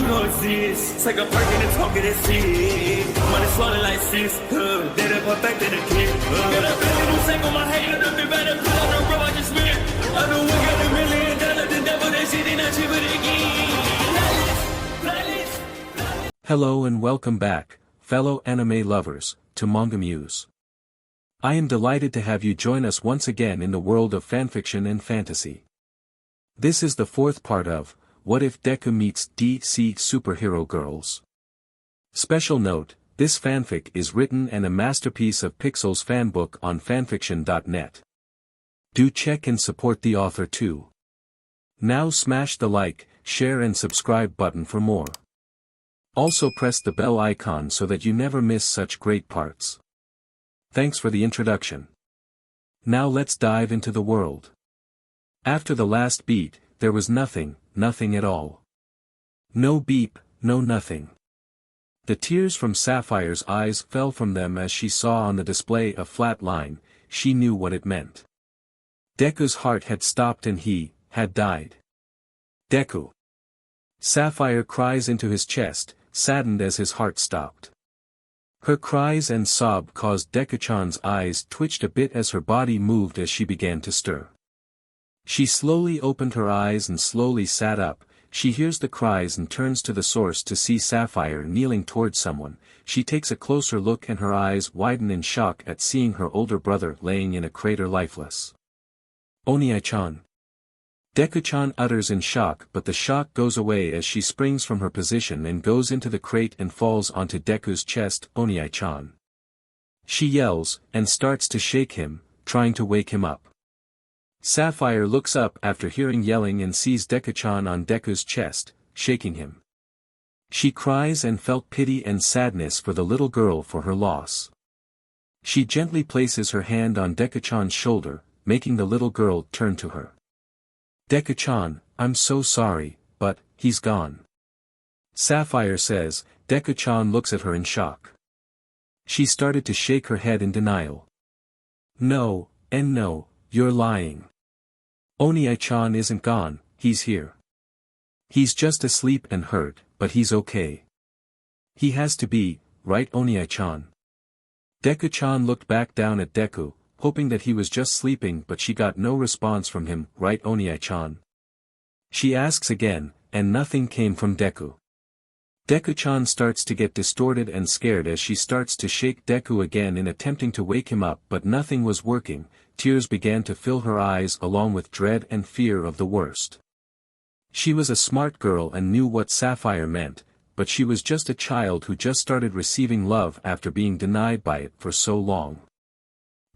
You know it's this. Take a perk and a talk of that shit. Money swallowed like sis. Did it perfect in the kid. Got a billion new single, my hater, the big better put on the road, I just spit. I know we got $1 million, the devil, that shit, and I cheap it again. Hello and welcome back, fellow anime lovers, to MangaMuse. I am delighted to have you join us once again in the world of fanfiction and fantasy. This is the fourth part of What If Deku Meets dcsuperherogirls. Special note, this fanfic is written and a masterpiece of Pixel's Fanbook on FANFICTIONnet. Do check and support the author too. Now smash the like, share and subscribe button for more. Also press the bell icon so that you never miss such great parts. Thanks for the introduction. Now let's dive into the world. After the last beat, there was nothing at all. No beep, no nothing. The tears from Sapphire's eyes fell from them as she saw on the display a flat line. She knew what it meant. Deku's heart had stopped and he had died. Deku. Sapphire cries into his chest, saddened as his heart stopped. Her cries and sob caused Deku-chan's eyes twitched a bit as her body moved as she began to stir. She slowly opened her eyes and slowly sat up. She hears the cries and turns to the source to see Sapphire kneeling towards someone. She takes a closer look and her eyes widen in shock at seeing her older brother laying in a crater lifeless. Onii-chan. Deku-chan utters in shock, but the shock goes away as she springs from her position and goes into the crate and falls onto Deku's chest. Onii-chan. She yells, and starts to shake him, trying to wake him up. Sapphire looks up after hearing yelling and sees Deku-chan on Deku's chest, shaking him. She cries and felt pity and sadness for the little girl for her loss. She gently places her hand on Deku-chan's shoulder, making the little girl turn to her. Deku-chan, I'm so sorry, but he's gone. Sapphire says. Deku-chan looks at her in shock. She started to shake her head in denial. No, and no, you're lying. Onii-chan isn't gone, he's here. He's just asleep and hurt, but he's okay. He has to be, right Onii-chan? Deku-chan looked back down at Deku, hoping that he was just sleeping, but she got no response from him. Right Onii-chan? She asks again, and nothing came from Deku. Deku-chan starts to get distorted and scared as she starts to shake Deku again in attempting to wake him up, but nothing was working. Tears began to fill her eyes along with dread and fear of the worst. She was a smart girl and knew what Sapphire meant, but she was just a child who just started receiving love after being denied by it for so long.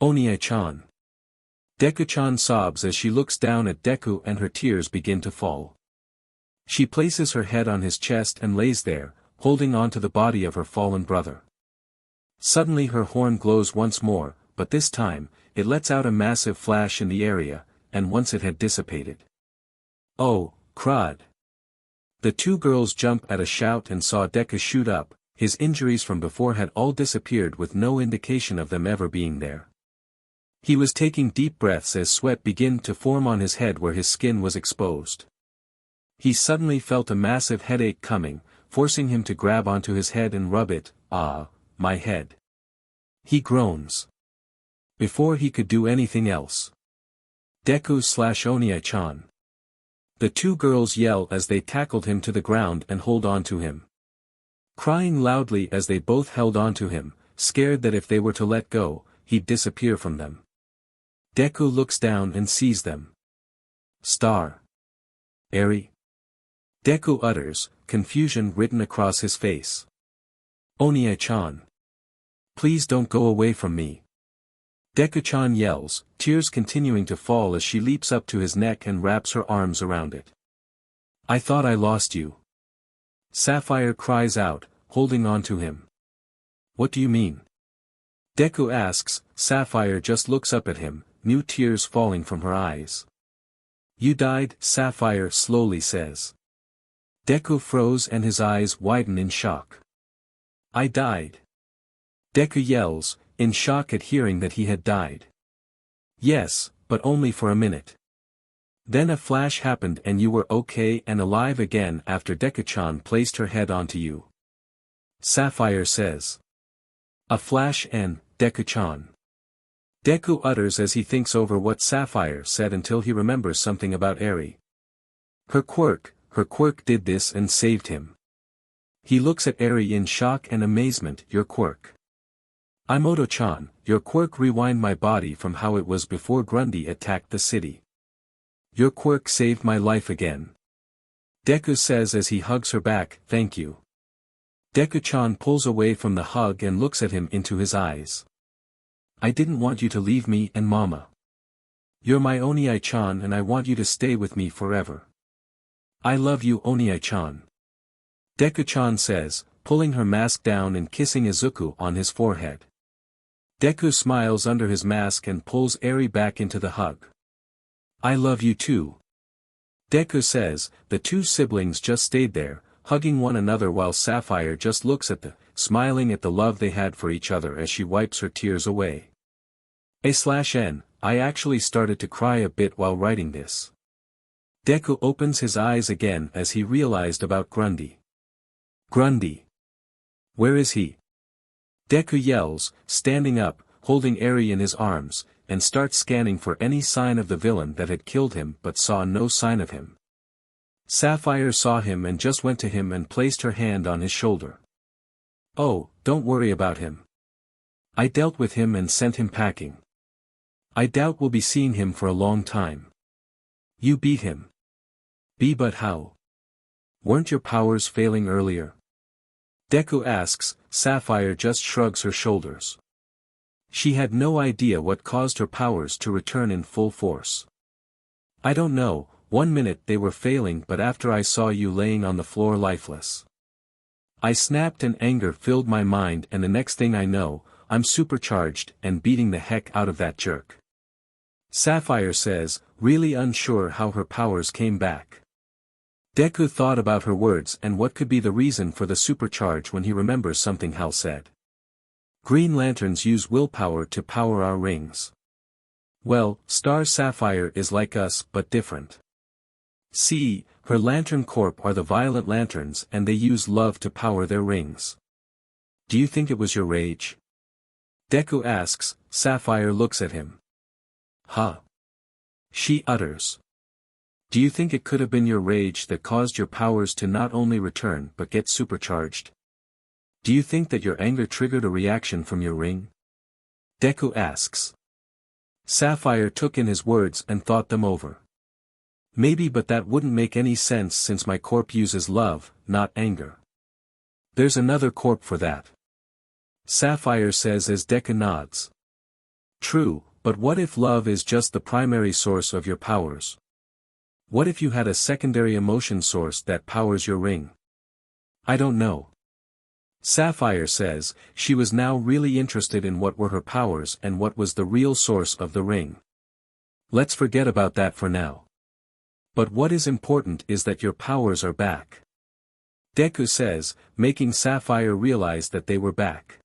Onii-chan. Deku-chan sobs as she looks down at Deku and her tears begin to fall. She places her head on his chest and lays there, holding on to the body of her fallen brother. Suddenly her horn glows once more, but this time, it lets out a massive flash in the area, and once it had dissipated. Oh, crud. The two girls jump at a shout and saw Deku shoot up. His injuries from before had all disappeared with no indication of them ever being there. He was taking deep breaths as sweat began to form on his head where his skin was exposed. He suddenly felt a massive headache coming, forcing him to grab onto his head and rub it. Ah, my head. He groans. Before he could do anything else. Deku/Onii-chan. The two girls yell as they tackled him to the ground and hold on to him. Crying loudly as they both held on to him, scared that if they were to let go, he'd disappear from them. Deku looks down and sees them. Star. Eri. Deku utters, confusion written across his face. Onii-chan. Please don't go away from me. Deku-chan yells, tears continuing to fall as she leaps up to his neck and wraps her arms around it. I thought I lost you. Sapphire cries out, holding on to him. What do you mean? Deku asks. Sapphire just looks up at him, new tears falling from her eyes. You died, Sapphire slowly says. Deku froze and his eyes widen in shock. I died. Deku yells, in shock at hearing that he had died. Yes, but only for a minute. Then a flash happened and you were okay and alive again after Deku-chan placed her head onto you. Sapphire says. A flash and, Deku-chan. Deku utters as he thinks over what Sapphire said until he remembers something about Eri. Her quirk did this and saved him. He looks at Eri in shock and amazement. Your quirk. Imoto-chan, your quirk rewind my body from how it was before Grundy attacked the city. Your quirk saved my life again. Deku says as he hugs her back, thank you. Deku-chan pulls away from the hug and looks at him into his eyes. I didn't want you to leave me and mama. You're my Onii-chan and I want you to stay with me forever. I love you Onii-chan. Deku-chan says, pulling her mask down and kissing Izuku on his forehead. Deku smiles under his mask and pulls Eri back into the hug. I love you too. Deku says, the two siblings just stayed there, hugging one another while Sapphire just looks at them, smiling at the love they had for each other as she wipes her tears away. A/N, I actually started to cry a bit while writing this. Deku opens his eyes again as he realized about Grundy. Grundy. Where is he? Deku yells, standing up, holding Eri in his arms, and starts scanning for any sign of the villain that had killed him but saw no sign of him. Sapphire saw him and just went to him and placed her hand on his shoulder. Oh, don't worry about him. I dealt with him and sent him packing. I doubt we'll be seeing him for a long time. You beat him. But how? Weren't your powers failing earlier? Deku asks. Sapphire just shrugs her shoulders. She had no idea what caused her powers to return in full force. I don't know, 1 minute they were failing but after I saw you laying on the floor lifeless. I snapped and anger filled my mind and the next thing I know, I'm supercharged and beating the heck out of that jerk. Sapphire says, really unsure how her powers came back. Deku thought about her words and what could be the reason for the supercharge when he remembers something Hal said. Green lanterns use willpower to power our rings. Well, Star Sapphire is like us but different. See, her lantern corp are the violet lanterns and they use love to power their rings. Do you think it was your rage? Deku asks. Sapphire looks at him. Huh? She utters. Do you think it could have been your rage that caused your powers to not only return but get supercharged? Do you think that your anger triggered a reaction from your ring? Deku asks. Sapphire took in his words and thought them over. Maybe but that wouldn't make any sense since my corp uses love, not anger. There's another corp for that. Sapphire says as Deku nods. True, but what if love is just the primary source of your powers? What if you had a secondary emotion source that powers your ring? I don't know. Sapphire says, she was now really interested in what were her powers and what was the real source of the ring. Let's forget about that for now. But what is important is that your powers are back. Deku says, making Sapphire realize that they were back.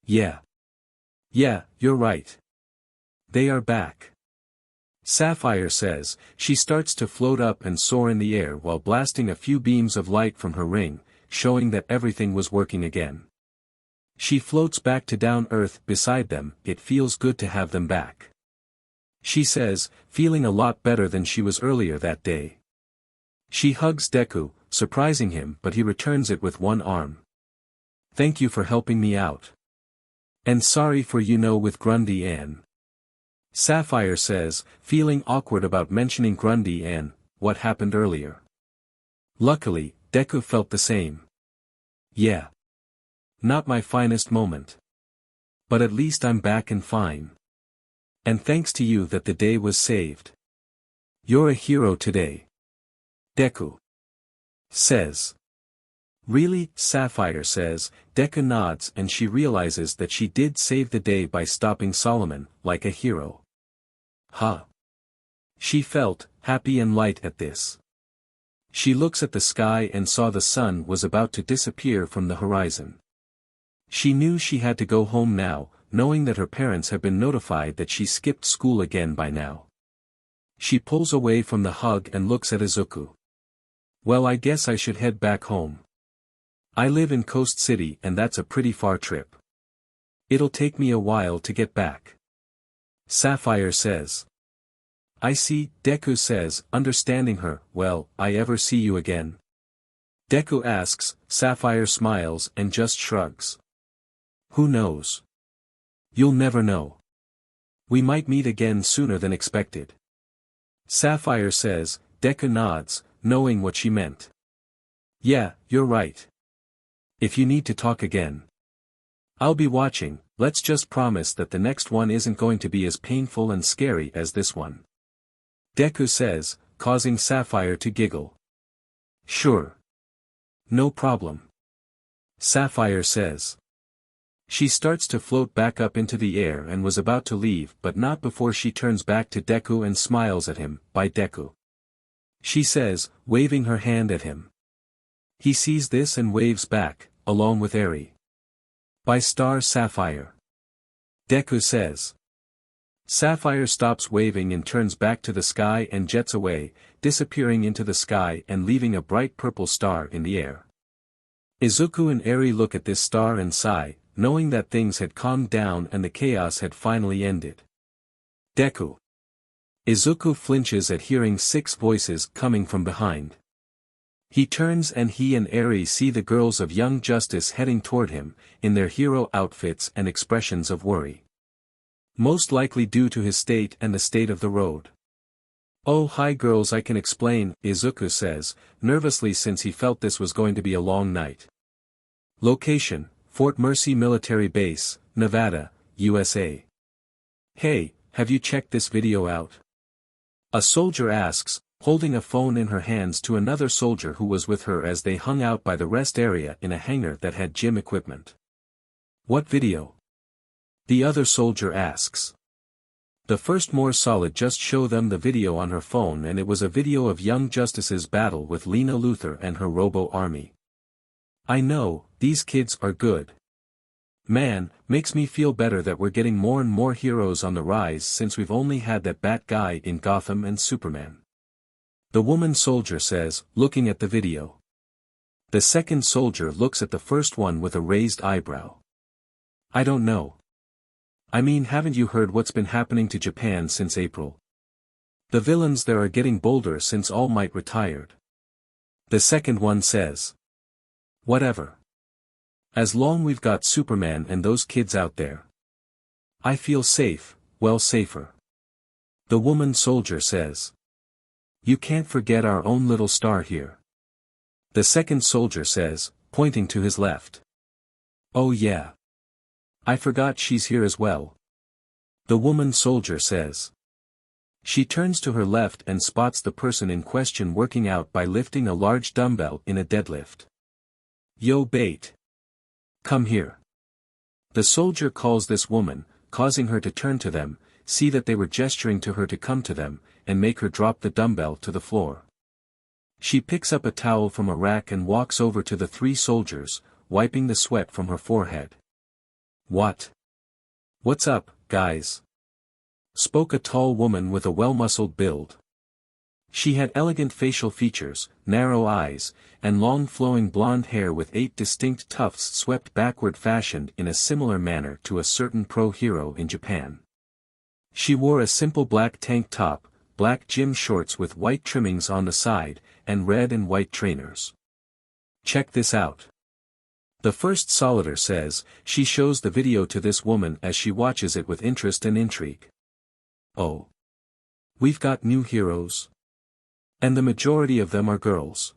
Yeah. Yeah, you're right. They are back. Sapphire says, she starts to float up and soar in the air while blasting a few beams of light from her ring, showing that everything was working again. She floats back to down earth beside them. It feels good to have them back. She says, feeling a lot better than she was earlier that day. She hugs Deku, surprising him but he returns it with one arm. Thank you for helping me out. And sorry for with Grundy and. Sapphire says, feeling awkward about mentioning Grundy and what happened earlier. Luckily, Deku felt the same. Yeah. Not my finest moment. But at least I'm back and fine. And thanks to you that the day was saved. You're a hero today. Deku says. Really? Sapphire says. Deku nods and she realizes that she did save the day by stopping Solomon, like a hero. Huh. She felt happy and light at this. She looks at the sky and saw the sun was about to disappear from the horizon. She knew she had to go home now, knowing that her parents had been notified that she skipped school again by now. She pulls away from the hug and looks at Izuku. Well, I guess I should head back home. I live in Coast City and that's a pretty far trip. It'll take me a while to get back. Sapphire says. I see, Deku says, understanding her. Well, I ever see you again? Deku asks, Sapphire smiles and just shrugs. Who knows? You'll never know. We might meet again sooner than expected. Sapphire says. Deku nods, knowing what she meant. Yeah, you're right. If you need to talk again, I'll be watching. Let's just promise that the next one isn't going to be as painful and scary as this one. Deku says, causing Sapphire to giggle. Sure. No problem. Sapphire says. She starts to float back up into the air and was about to leave, but not before she turns back to Deku and smiles at him. Bye, Deku. She says, waving her hand at him. He sees this and waves back, along with Eri. By star Sapphire. Deku says. Sapphire stops waving and turns back to the sky and jets away, disappearing into the sky and leaving a bright purple star in the air. Izuku and Eri look at this star and sigh, knowing that things had calmed down and the chaos had finally ended. Deku. Izuku flinches at hearing 6 voices coming from behind. He turns and he and Eri see the girls of Young Justice heading toward him, in their hero outfits and expressions of worry. Most likely due to his state and the state of the road. Oh, hi girls, I can explain, Izuku says, nervously since he felt this was going to be a long night. Location, Fort Mercy Military Base, Nevada, USA. Hey, have you checked this video out? A soldier asks, holding a phone in her hands to another soldier who was with her as they hung out by the rest area in a hangar that had gym equipment. What video? The other soldier asks. The first more solid just show them the video on her phone and it was a video of Young Justice's battle with Lena Luthor and her robo-army. I know, these kids are good. Man, makes me feel better that we're getting more and more heroes on the rise since we've only had that Bat guy in Gotham and Superman. The woman soldier says, looking at the video. The second soldier looks at the first one with a raised eyebrow. I don't know. I mean, haven't you heard what's been happening to Japan since April? The villains there are getting bolder since All Might retired. The second one says. Whatever. As long we've got Superman and those kids out there. I feel safe, well safer. The woman soldier says. You can't forget our own little star here. The second soldier says, pointing to his left. Oh yeah. I forgot she's here as well. The woman soldier says. She turns to her left and spots the person in question working out by lifting a large dumbbell in a deadlift. Yo bait. Come here. The soldier calls this woman, causing her to turn to them, see that they were gesturing to her to come to them, and make her drop the dumbbell to the floor. She picks up a towel from a rack and walks over to the 3 soldiers, wiping the sweat from her forehead. What? What's up, guys? Spoke a tall woman with a well-muscled build. She had elegant facial features, narrow eyes, and long flowing blonde hair with 8 distinct tufts swept backward fashioned in a similar manner to a certain pro-hero in Japan. She wore a simple black tank top, black gym shorts with white trimmings on the side, and red and white trainers. Check this out. The first solider says, she shows the video to this woman as she watches it with interest and intrigue. Oh. We've got new heroes. And the majority of them are girls.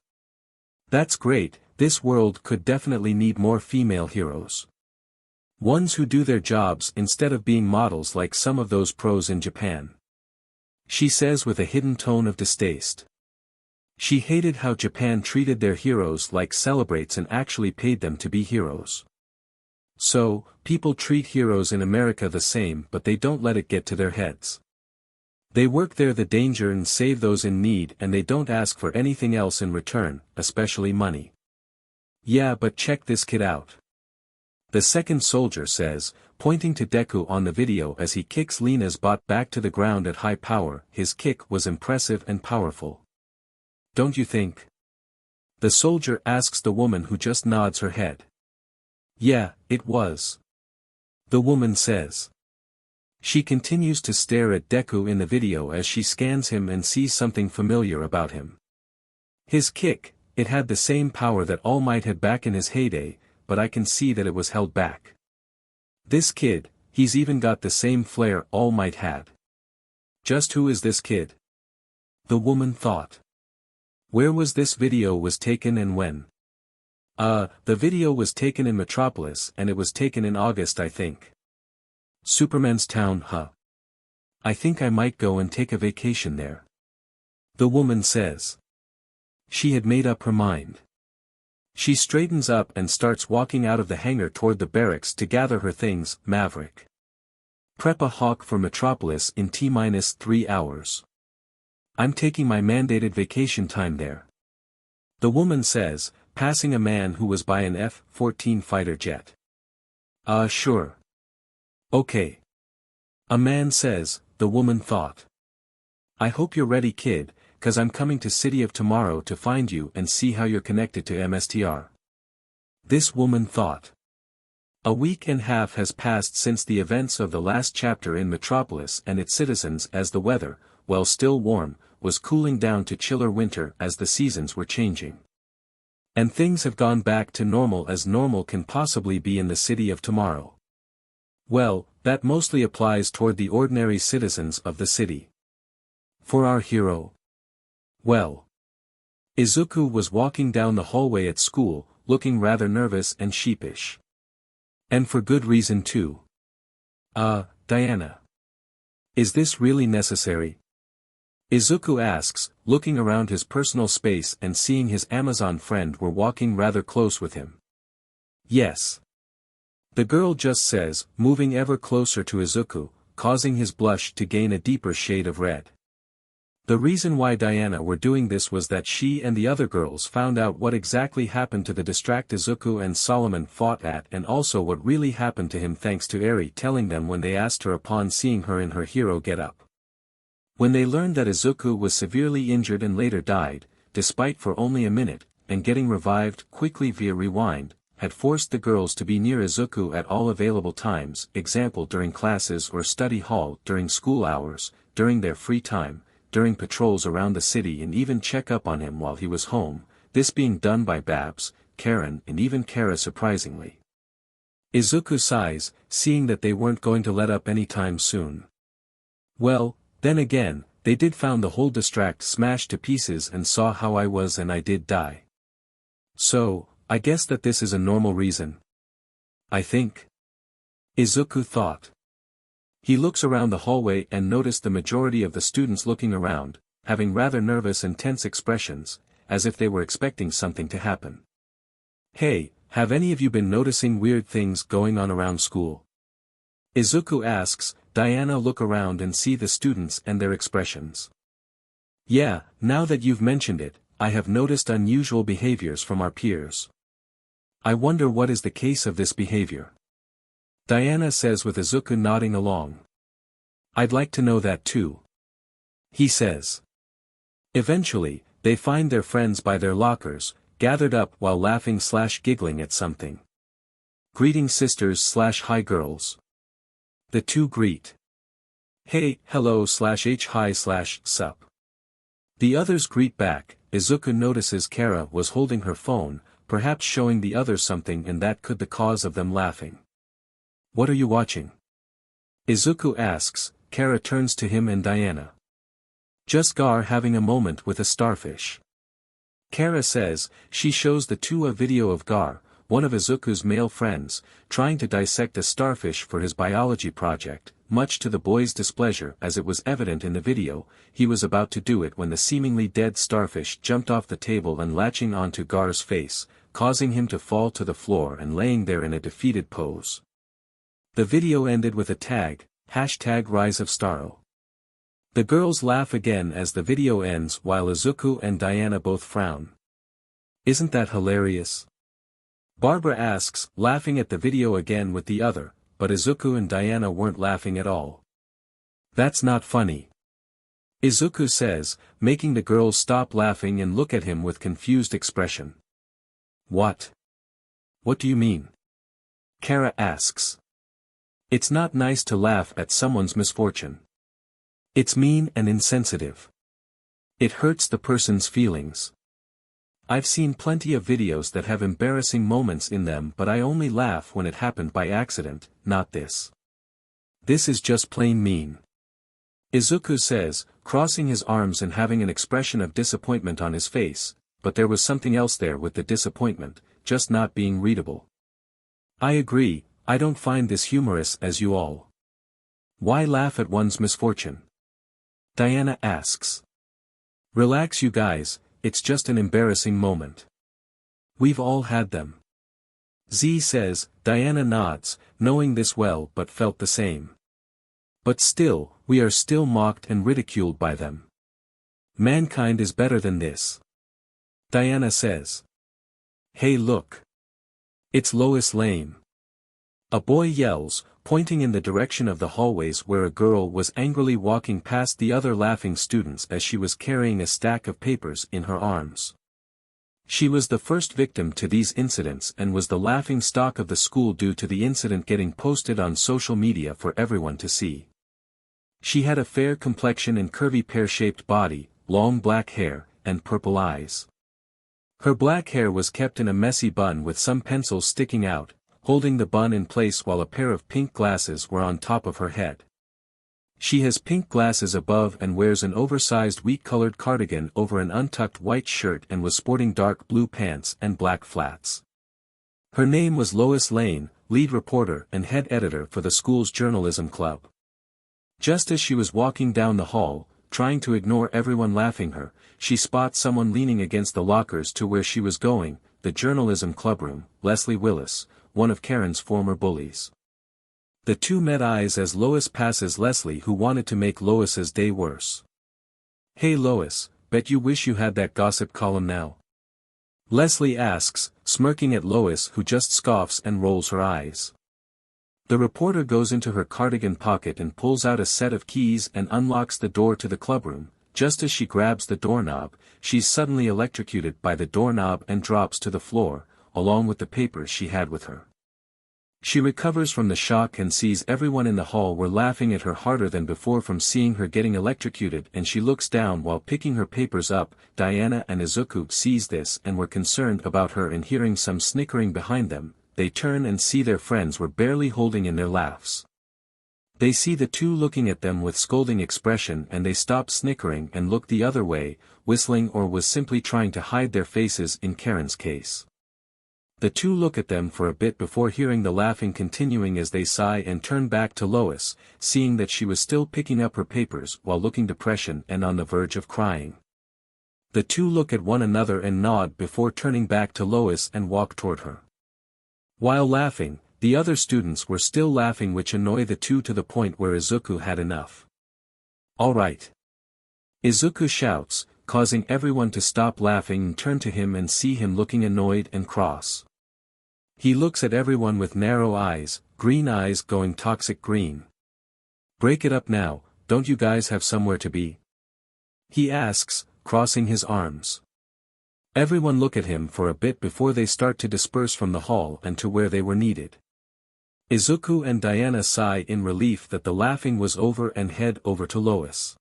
That's great, this world could definitely need more female heroes. Ones who do their jobs instead of being models like some of those pros in Japan. She says with a hidden tone of distaste. She hated how Japan treated their heroes like celebrates and actually paid them to be heroes. So, people treat heroes in America the same but they don't let it get to their heads. They work there the danger and save those in need and they don't ask for anything else in return, especially money. Yeah, but check this kid out. The second soldier says, pointing to Deku on the video as he kicks Lena's bot back to the ground at high power. His kick was impressive and powerful. Don't you think? The soldier asks the woman, who just nods her head. Yeah, it was. The woman says. She continues to stare at Deku in the video as she scans him and sees something familiar about him. His kick, it had the same power that All Might had back in his heyday, but I can see that it was held back. This kid, he's even got the same flair All Might had. Just who is this kid? The woman thought. Where was this video was taken and when? The video was taken in Metropolis and it was taken in August, I think. Superman's town, huh? I think I might go and take a vacation there. The woman says. She had made up her mind. She straightens up and starts walking out of the hangar toward the barracks to gather her things. Maverick. Prep a hawk for Metropolis in T-3 hours. I'm taking my mandated vacation time there. The woman says, passing a man who was by an F-14 fighter jet. Sure. Okay. A man says, the woman thought. I hope you're ready, kid, 'cause I'm coming to City of Tomorrow to find you and see how you're connected to MSTR. This woman thought. A week and a half has passed since the events of the last chapter in Metropolis and its citizens, as the weather, while still warm, was cooling down to chiller winter as the seasons were changing. And things have gone back to normal as normal can possibly be in the City of Tomorrow. Well, that mostly applies toward the ordinary citizens of the city. For our hero. Well. Izuku was walking down the hallway at school, looking rather nervous and sheepish. And for good reason too. Diana. Is this really necessary? Izuku asks, looking around his personal space and seeing his Amazon friend were walking rather close with him. Yes. The girl just says, moving ever closer to Izuku, causing his blush to gain a deeper shade of red. The reason why Diana were doing this was that she and the other girls found out what exactly happened to the distract Izuku and Solomon fought at, and also what really happened to him, thanks to Eri telling them when they asked her upon seeing her in her hero getup. When they learned that Izuku was severely injured and later died, despite for only a minute, and getting revived quickly via rewind, had forced the girls to be near Izuku at all available times, example during classes or study hall, during school hours, during their free time, during patrols around the city, and even check up on him while he was home, this being done by Babs, Karen and even Kara surprisingly. Izuku sighs, seeing that they weren't going to let up anytime soon. Well, then again, they did found the whole distract smashed to pieces and saw how I was and I did die. So, I guess that this is a normal reason. I think. Izuku thought. He looks around the hallway and noticed the majority of the students looking around, having rather nervous and tense expressions, as if they were expecting something to happen. Hey, have any of you been noticing weird things going on around school? Izuku asks. Diana look around and see the students and their expressions. Yeah, now that you've mentioned it, I have noticed unusual behaviors from our peers. I wonder what is the case of this behavior. Diana says with Izuku nodding along. I'd like to know that too. He says. Eventually, they find their friends by their lockers, gathered up while laughing/giggling at something. Greeting sisters/hi girls. The two greet. Hey, hello/h hi/sup. The others greet back. Izuku notices Kara was holding her phone, perhaps showing the others something, and that could the cause of them laughing. What are you watching? Izuku asks. Kara turns to him and Diana. Just Gar having a moment with a starfish. Kara says. She shows the two a video of Gar, one of Izuku's male friends, trying to dissect a starfish for his biology project. Much to the boy's displeasure, as it was evident in the video, he was about to do it when the seemingly dead starfish jumped off the table and latching onto Gar's face, causing him to fall to the floor and laying there in a defeated pose. The video ended with a tag, #RiseOfStaro. The girls laugh again as the video ends while Izuku and Diana both frown. Isn't that hilarious? Barbara asks, laughing at the video again with the other, but Izuku and Diana weren't laughing at all. That's not funny. Izuku says, making the girls stop laughing and look at him with confused expression. What? What do you mean? Kara asks. It's not nice to laugh at someone's misfortune. It's mean and insensitive. It hurts the person's feelings. I've seen plenty of videos that have embarrassing moments in them, but I only laugh when it happened by accident, not this. This is just plain mean. Izuku says, crossing his arms and having an expression of disappointment on his face, but there was something else there with the disappointment, just not being readable. I agree, I don't find this humorous as you all. Why laugh at one's misfortune? Diana asks. Relax you guys, it's just an embarrassing moment. We've all had them. Z says, Diana nods, knowing this well but felt the same. But still, we are still mocked and ridiculed by them. Mankind is better than this. Diana says. Hey look. It's Lois Lane. A boy yells, pointing in the direction of the hallways where a girl was angrily walking past the other laughing students as she was carrying a stack of papers in her arms. She was the first victim to these incidents and was the laughing stock of the school due to the incident getting posted on social media for everyone to see. She had a fair complexion and curvy pear-shaped body, long black hair, and purple eyes. Her black hair was kept in a messy bun with some pencils sticking out, holding the bun in place while a pair of pink glasses were on top of her head. She has pink glasses above and wears an oversized wheat-colored cardigan over an untucked white shirt and was sporting dark blue pants and black flats. Her name was Lois Lane, lead reporter and head editor for the school's journalism club. Just as she was walking down the hall, trying to ignore everyone laughing her, she spots someone leaning against the lockers to where she was going, the journalism clubroom, Leslie Willis, one of Karen's former bullies. The two met eyes as Lois passes Leslie, who wanted to make Lois's day worse. Hey Lois, bet you wish you had that gossip column now? Leslie asks, smirking at Lois, who just scoffs and rolls her eyes. The reporter goes into her cardigan pocket and pulls out a set of keys and unlocks the door to the clubroom. Just as she grabs the doorknob, she's suddenly electrocuted by the doorknob and drops to the floor, along with the papers she had with her. She recovers from the shock and sees everyone in the hall were laughing at her harder than before from seeing her getting electrocuted, and she looks down while picking her papers up. Diana and Izuku sees this and were concerned about her, and hearing some snickering behind them, they turn and see their friends were barely holding in their laughs. They see the two looking at them with scolding expression, and they stop snickering and look the other way, whistling, or was simply trying to hide their faces in Karen's case. The two look at them for a bit before hearing the laughing continuing as they sigh and turn back to Lois, seeing that she was still picking up her papers while looking depression and on the verge of crying. The two look at one another and nod before turning back to Lois and walk toward her. While laughing, the other students were still laughing, which annoyed the two to the point where Izuku had enough. All right. Izuku shouts, causing everyone to stop laughing and turn to him and see him looking annoyed and cross. He looks at everyone with narrow eyes, green eyes going toxic green. Break it up now, don't you guys have somewhere to be? He asks, crossing his arms. Everyone look at him for a bit before they start to disperse from the hall and to where they were needed. Izuku and Diana sigh in relief that the laughing was over and head over to Lois.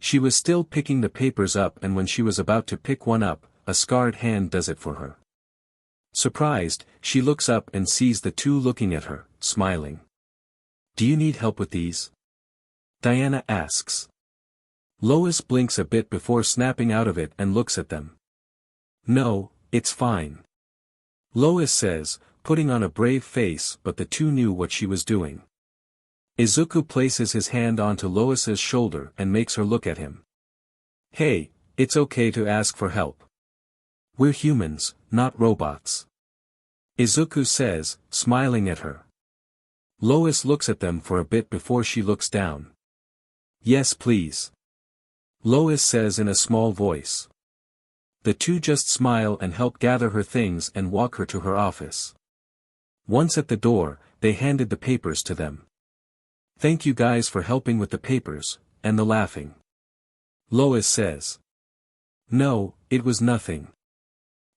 She was still picking the papers up, and when she was about to pick one up, a scarred hand does it for her. Surprised, she looks up and sees the two looking at her, smiling. Do you need help with these? Diana asks. Lois blinks a bit before snapping out of it and looks at them. No, it's fine. Lois says, putting on a brave face, but the two knew what she was doing. Izuku places his hand onto Lois's shoulder and makes her look at him. Hey, it's okay to ask for help. We're humans, not robots. Izuku says, smiling at her. Lois looks at them for a bit before she looks down. Yes please. Lois says in a small voice. The two just smile and help gather her things and walk her to her office. Once at the door, they handed the papers to them. "Thank you guys for helping with the papers," and the laughing. Lois says. "No, it was nothing.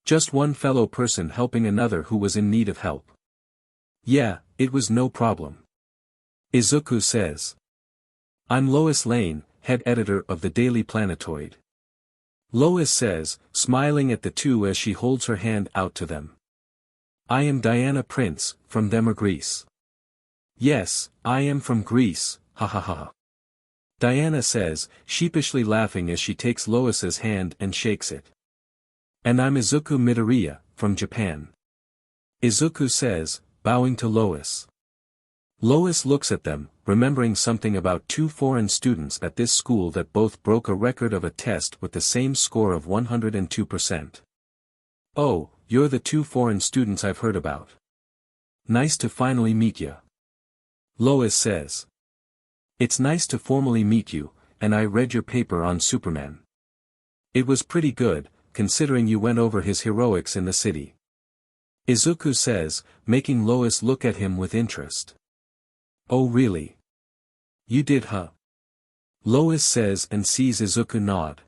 Just one fellow person helping another who was in need of help." "Yeah, it was no problem." Izuku says. "I'm Lois Lane, head editor of the Daily Planetoid." Lois says, smiling at the two as she holds her hand out to them. "I am Diana Prince, from them Greece." "Yes, I am from Greece, ha ha ha." Diana says, sheepishly laughing as she takes Lois's hand and shakes it. "And I'm Izukumidoriya, from Japan." Izuku says, bowing to Lois. Lois looks at them, remembering something about two foreign students at this school that both broke a record of a test with the same score of 102%. "Oh, you're the two foreign students I've heard about. Nice to finally meet ya." Lois says. "It's nice to formally meet you, and I read your paper on Superman. It was pretty good, considering you went over his heroics in the city." Izuku says, making Lois look at him with interest. "Oh really? You did huh?" Lois says and sees Izuku nod.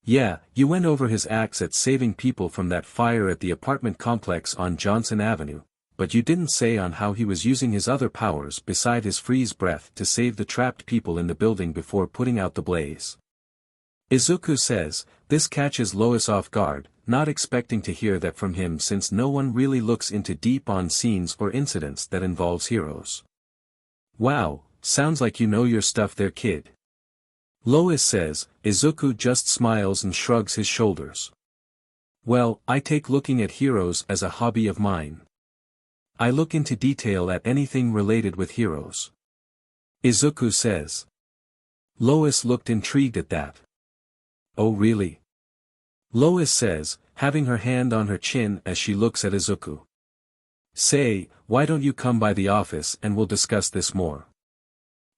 "Yeah, you went over his acts at saving people from that fire at the apartment complex on Johnson Avenue, but you didn't say on how he was using his other powers beside his freeze breath to save the trapped people in the building before putting out the blaze." Izuku says, this catches Lois off guard, not expecting to hear that from him since no one really looks into deep on scenes or incidents that involves heroes. "Wow, sounds like you know your stuff there kid." Lois says. Izuku just smiles and shrugs his shoulders. "Well, I take looking at heroes as a hobby of mine. I look into detail at anything related with heroes." Izuku says. Lois looked intrigued at that. "Oh really?" Lois says, having her hand on her chin as she looks at Izuku. "Say, why don't you come by the office and we'll discuss this more?"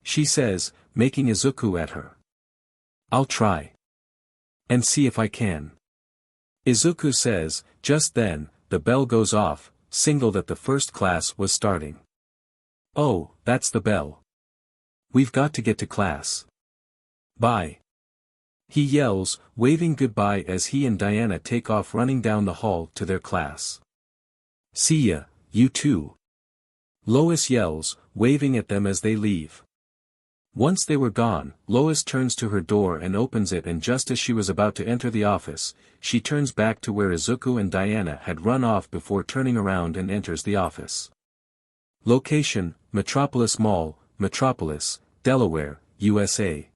she says, making Izuku at her. "I'll try. And see if I can." Izuku says. Just then, the bell goes off, signal that the first class was starting. "Oh, that's the bell. We've got to get to class. Bye," he yells, waving goodbye as he and Diana take off running down the hall to their class. "See ya, you two," Lois yells, waving at them as they leave. Once they were gone, Lois turns to her door and opens it, and just as she was about to enter the office, she turns back to where Izuku and Diana had run off before turning around and enters the office. Location, Metropolis Mall, Metropolis, Delaware, USA.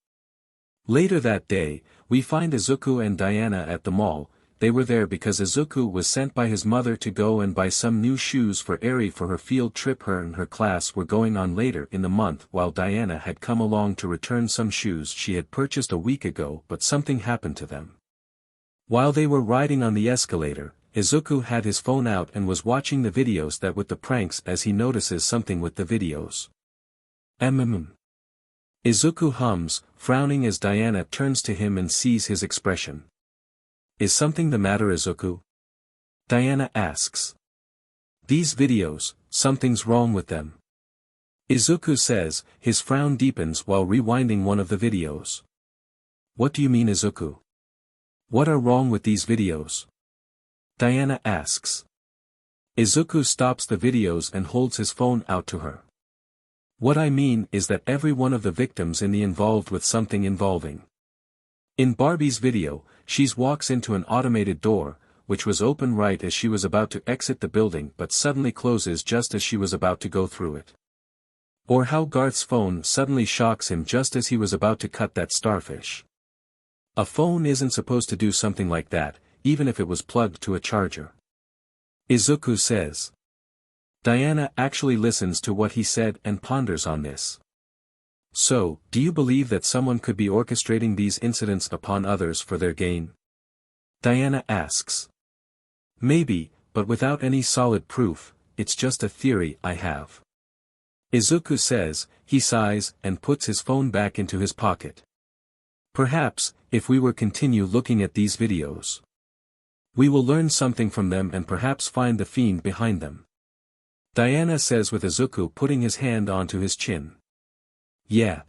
Later that day, we find Izuku and Diana at the mall. They were there because Izuku was sent by his mother to go and buy some new shoes for Eri for her field trip her and her class were going on later in the month, while Diana had come along to return some shoes she had purchased a week ago, but something happened to them. While they were riding on the escalator, Izuku had his phone out and was watching the videos that with the pranks as he notices something with the videos. Izuku hums, frowning as Diana turns to him and sees his expression. "Is something the matter, Izuku?" Diana asks. "These videos, something's wrong with them." Izuku says, his frown deepens while rewinding one of the videos. "What do you mean, Izuku? What are wrong with these videos?" Diana asks. Izuku stops the videos and holds his phone out to her. "What I mean is that every one of the victims in the involved with something involving. In Barbie's video, she walks into an automated door, which was open right as she was about to exit the building but suddenly closes just as she was about to go through it. Or how Garth's phone suddenly shocks him just as he was about to cut that starfish. A phone isn't supposed to do something like that, even if it was plugged to a charger." Izuku says. Diana actually listens to what he said and ponders on this. "So, do you believe that someone could be orchestrating these incidents upon others for their gain?" Diana asks. "Maybe, but without any solid proof, it's just a theory I have." Izuku says. He sighs and puts his phone back into his pocket. "Perhaps, if we were continue looking at these videos. We will learn something from them and perhaps find the fiend behind them. Diana says with Izuku putting his hand onto his chin. Yeah.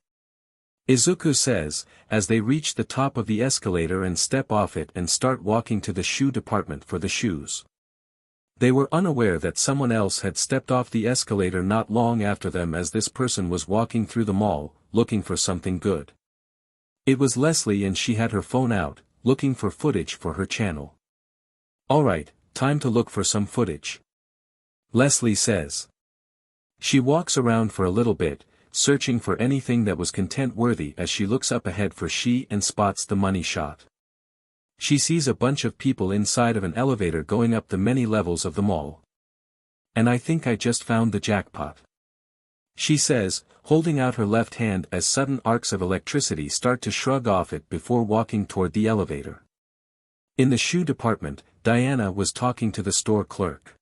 Izuku says, as they reach the top of the escalator and step off it and start walking to the shoe department for the shoes. They were unaware that someone else had stepped off the escalator not long after them, as this person was walking through the mall, looking for something good. It was Leslie, and she had her phone out, looking for footage for her channel. Alright, time to look for some footage. Leslie says. She walks around for a little bit, searching for anything that was content-worthy as she looks up ahead for she and spots the money shot. She sees a bunch of people inside of an elevator going up the many levels of the mall. And I think I just found the jackpot. She says, holding out her left hand as sudden arcs of electricity start to shrug off it before walking toward the elevator. In the shoe department, Diana was talking to the store clerk.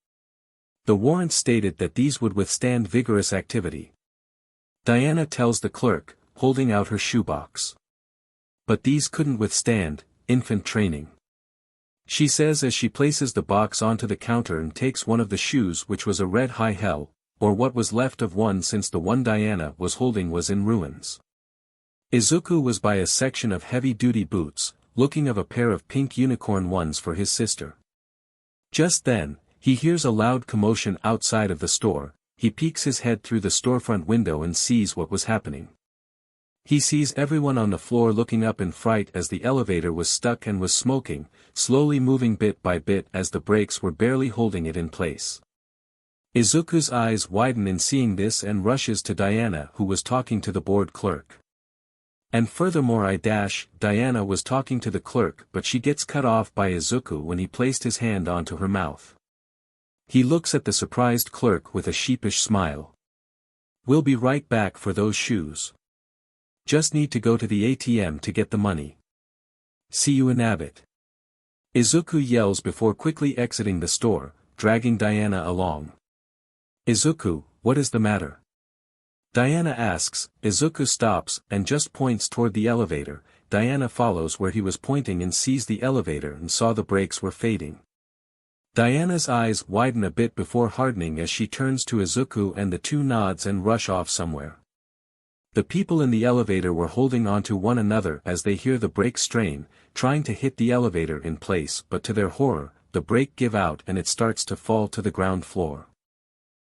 The warrant stated that these would withstand vigorous activity. Diana tells the clerk, holding out her shoebox. But these couldn't withstand infant training. She says as she places the box onto the counter and takes one of the shoes, which was a red high heel, or what was left of one since the one Diana was holding was in ruins. Izuku was by a section of heavy-duty boots, looking of a pair of pink unicorn ones for his sister. Just then, he hears a loud commotion outside of the store. He peeks his head through the storefront window and sees what was happening. He sees everyone on the floor looking up in fright as the elevator was stuck and was smoking, slowly moving bit by bit as the brakes were barely holding it in place. Izuku's eyes widen in seeing this and rushes to Diana, who was talking to the board clerk. And furthermore, Diana was talking to the clerk, but she gets cut off by Izuku when he placed his hand onto her mouth. He looks at the surprised clerk with a sheepish smile. We'll be right back for those shoes. Just need to go to the ATM to get the money. See you in a bit. Izuku yells before quickly exiting the store, dragging Diana along. Izuku, what is the matter? Diana asks. Izuku stops and just points toward the elevator. Diana follows where he was pointing and sees the elevator and saw the brakes were fading. Diana's eyes widen a bit before hardening as she turns to Izuku, and the two nods and rush off somewhere. The people in the elevator were holding on to one another as they hear the brake strain, trying to hit the elevator in place, but to their horror, the brake give out and it starts to fall to the ground floor.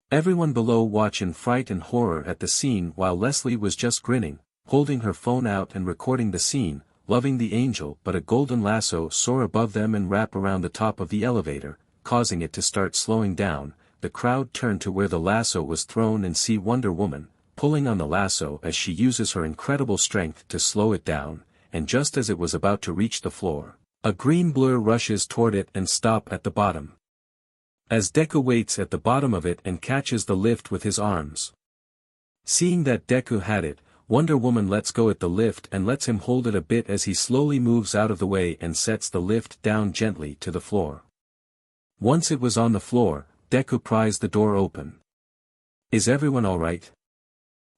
Everyone below watch in fright and horror at the scene, while Leslie was just grinning, holding her phone out and recording the scene, loving the angel, but a golden lasso soar above them and wrap around the top of the elevator, causing it to start slowing down. The crowd turn to where the lasso was thrown and see Wonder Woman, pulling on the lasso as she uses her incredible strength to slow it down, and just as it was about to reach the floor, a green blur rushes toward it and stop at the bottom. As Deku waits at the bottom of it and catches the lift with his arms. Seeing that Deku had it, Wonder Woman lets go at the lift and lets him hold it a bit as he slowly moves out of the way and sets the lift down gently to the floor. Once it was on the floor, Deku pries the door open. Is everyone alright?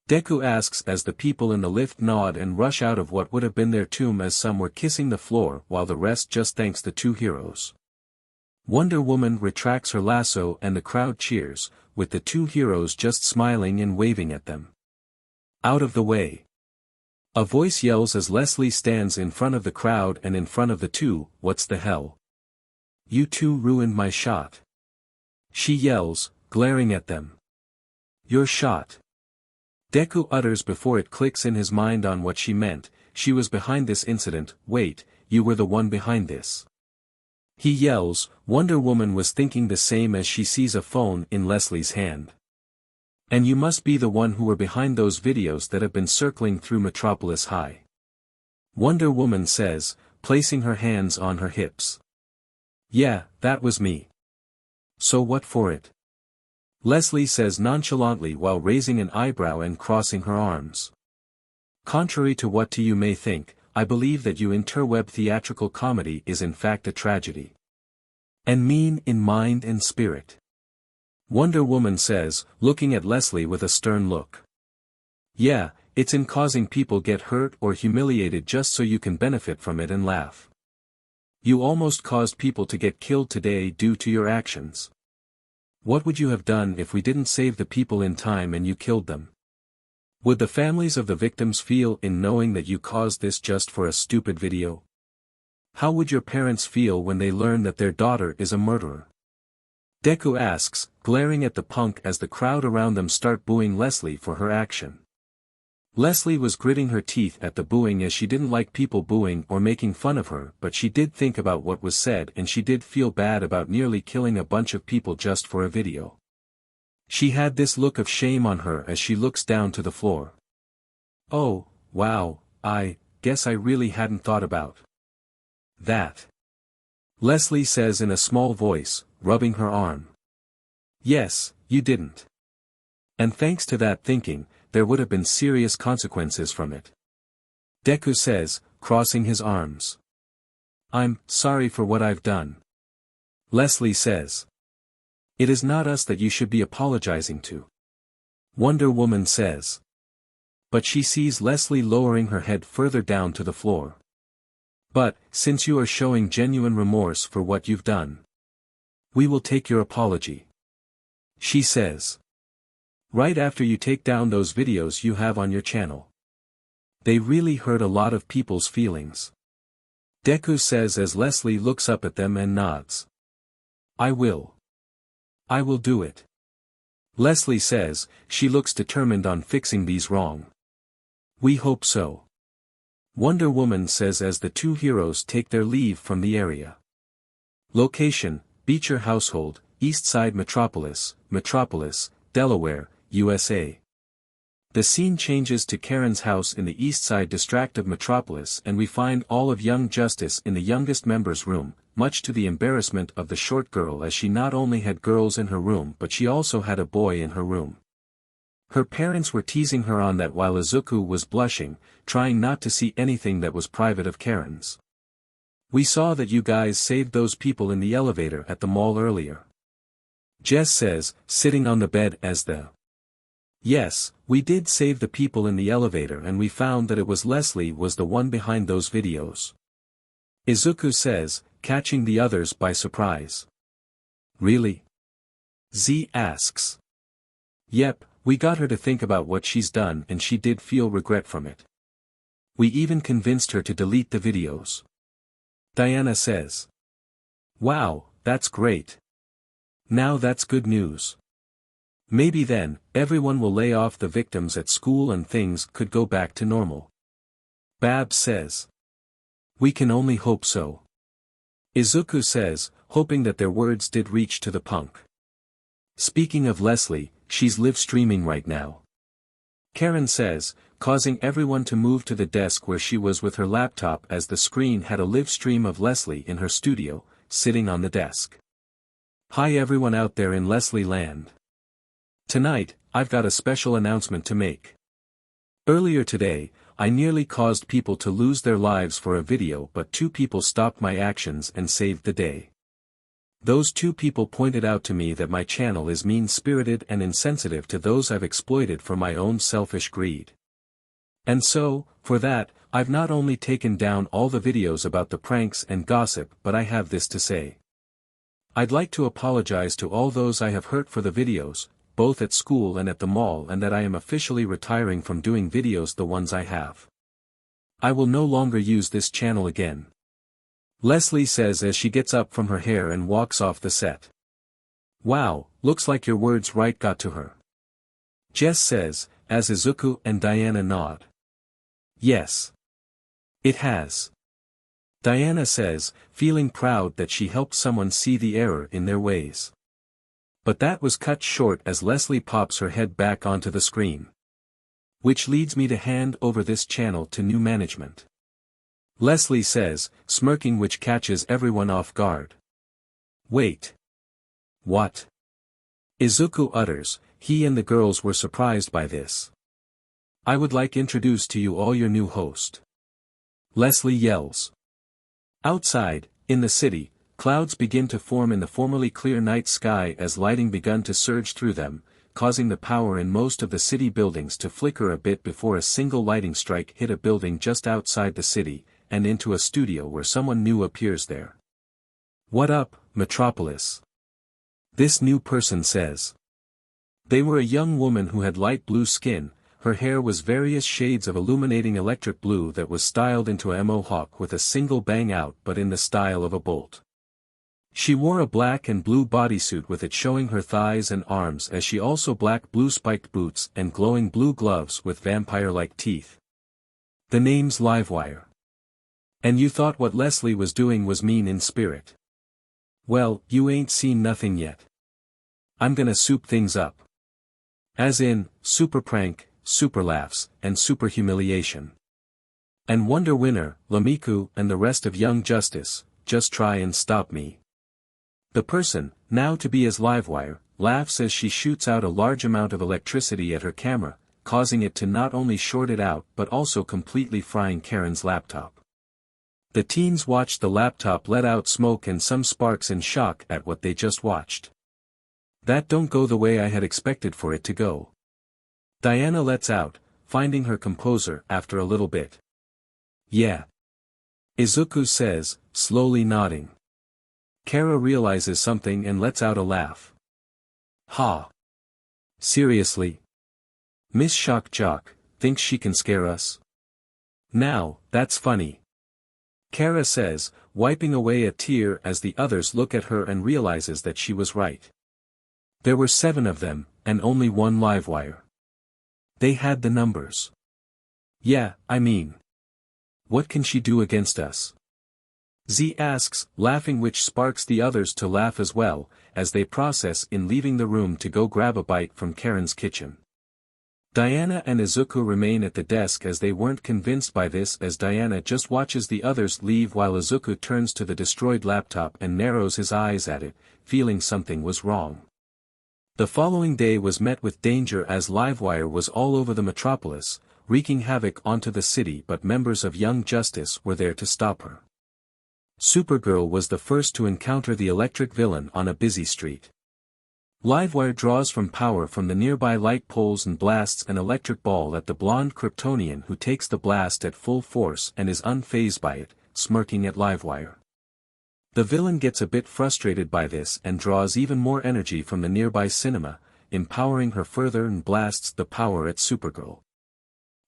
Deku asks as the people in the lift nod and rush out of what would have been their tomb, as some were kissing the floor while the rest just thanks the two heroes. Wonder Woman retracts her lasso and the crowd cheers, with the two heroes just smiling and waving at them. Out of the way. A voice yells as Leslie stands in front of the crowd and in front of the two. What's the hell? You two ruined my shot. She yells, glaring at them. Your shot. Deku utters before it clicks in his mind on what she meant. She was behind this incident. Wait, you were the one behind this. He yells. Wonder Woman was thinking the same as she sees a phone in Leslie's hand. And you must be the one who were behind those videos that have been circling through Metropolis High. Wonder Woman says, placing her hands on her hips. Yeah, that was me. So what for it? Leslie says nonchalantly while raising an eyebrow and crossing her arms. Contrary to what you may think, I believe that you interweb theatrical comedy is in fact a tragedy. And mean in mind and spirit. Wonder Woman says, looking at Leslie with a stern look. Yeah, it's in causing people get hurt or humiliated just so you can benefit from it and laugh. You almost caused people to get killed today due to your actions. What would you have done if we didn't save the people in time and you killed them? Would the families of the victims feel in knowing that you caused this just for a stupid video? How would your parents feel when they learn that their daughter is a murderer? Deku asks, glaring at the punk as the crowd around them start booing Leslie for her action. Leslie was gritting her teeth at the booing as she didn't like people booing or making fun of her, but she did think about what was said and she did feel bad about nearly killing a bunch of people just for a video. She had this look of shame on her as she looks down to the floor. Oh, wow, I guess I really hadn't thought about that. Leslie says in a small voice, rubbing her arm. Yes, you didn't. And thanks to that thinking, there would have been serious consequences from it. Deku says, crossing his arms. I'm sorry for what I've done. Leslie says. It is not us that you should be apologizing to. Wonder Woman says. But she sees Leslie lowering her head further down to the floor. But, since you are showing genuine remorse for what you've done, we will take your apology. She says. Right after you take down those videos you have on your channel. They really hurt a lot of people's feelings. Deku says as Leslie looks up at them and nods. I will. I will do it. Leslie says, she looks determined on fixing these wrong. We hope so. Wonder Woman says as the two heroes take their leave from the area. Location, Beecher household, East Side Metropolis, Delaware, USA. The scene changes to Karen's house in the East Side district of Metropolis and we find all of Young Justice in the youngest member's room, much to the embarrassment of the short girl as she not only had girls in her room but she also had a boy in her room. Her parents were teasing her on that while Izuku was blushing, trying not to see anything that was private of Karen's. We saw that you guys saved those people in the elevator at the mall earlier. Jess says, sitting on the bed as the Yes, we did save the people in the elevator and we found that it was Leslie was the one behind those videos. Izuku says, catching the others by surprise. Really? Z asks. Yep, we got her to think about what she's done and she did feel regret from it. We even convinced her to delete the videos. Diana says. Wow, that's great. Now that's good news. Maybe then, everyone will lay off the victims at school and things could go back to normal. Babs says. We can only hope so. Izuku says, hoping that their words did reach to the punk. Speaking of Leslie, she's live streaming right now. Karen says, causing everyone to move to the desk where she was with her laptop as the screen had a live stream of Leslie in her studio, sitting on the desk. Hi everyone out there in Leslie land. Tonight, I've got a special announcement to make. Earlier today, I nearly caused people to lose their lives for a video but 2 people stopped my actions and saved the day. Those 2 people pointed out to me that my channel is mean-spirited and insensitive to those I've exploited for my own selfish greed. And so, for that, I've not only taken down all the videos about the pranks and gossip but I have this to say. I'd like to apologize to all those I have hurt for the videos, both at school and at the mall and that I am officially retiring from doing videos the ones I have. I will no longer use this channel again. Leslie says as she gets up from her hair and walks off the set. Wow, looks like your words right got to her. Jess says, as Izuku and Diana nod. Yes. It has. Diana says, feeling proud that she helped someone see the error in their ways. But that was cut short as Leslie pops her head back onto the screen. Which leads me to hand over this channel to new management. Leslie says, smirking which catches everyone off guard. Wait. What? Izuku utters, he and the girls were surprised by this. I would like introduce to you all your new host. Leslie yells. Outside, in the city, clouds begin to form in the formerly clear night sky as lighting begun to surge through them, causing the power in most of the city buildings to flicker a bit before a single lighting strike hit a building just outside the city, and into a studio where someone new appears there. "What up, Metropolis?" this new person says. They were a young woman who had light blue skin. Her hair was various shades of illuminating electric blue that was styled into a mohawk with a single bang out but in the style of a bolt. She wore a black and blue bodysuit with it showing her thighs and arms, as she also black blue spiked boots and glowing blue gloves with vampire-like teeth. The name's Livewire. And you thought what Leslie was doing was mean in spirit? Well, you ain't seen nothing yet. I'm gonna soup things up. As in, super prank, super laughs, and super humiliation. And Wonder Winner, Lamiku, and the rest of Young Justice, just try and stop me. The person, now to be as Livewire, laughs as she shoots out a large amount of electricity at her camera, causing it to not only short it out but also completely frying Karen's laptop. The teens watched the laptop let out smoke and some sparks in shock at what they just watched. That don't go the way I had expected for it to go. Diana lets out, finding her composure after a little bit. Yeah. Izuku says, slowly nodding. Kara realizes something and lets out a laugh. Ha. Seriously? Miss Shock Jock thinks she can scare us? Now, that's funny. Kara says, wiping away a tear as the others look at her and realizes that she was right. There were 7 of them, and only one Livewire. They had the numbers. Yeah, I mean. What can she do against us? Z asks, laughing, which sparks the others to laugh as well, as they process in leaving the room to go grab a bite from Karen's kitchen. Diana and Izuku remain at the desk as they weren't convinced by this, as Diana just watches the others leave while Izuku turns to the destroyed laptop and narrows his eyes at it, feeling something was wrong. The following day was met with danger as Livewire was all over the metropolis, wreaking havoc onto the city, but members of Young Justice were there to stop her. Supergirl was the first to encounter the electric villain on a busy street. Livewire draws from power from the nearby light poles and blasts an electric ball at the blonde Kryptonian, who takes the blast at full force and is unfazed by it, smirking at Livewire. The villain gets a bit frustrated by this and draws even more energy from the nearby cinema, empowering her further and blasts the power at Supergirl.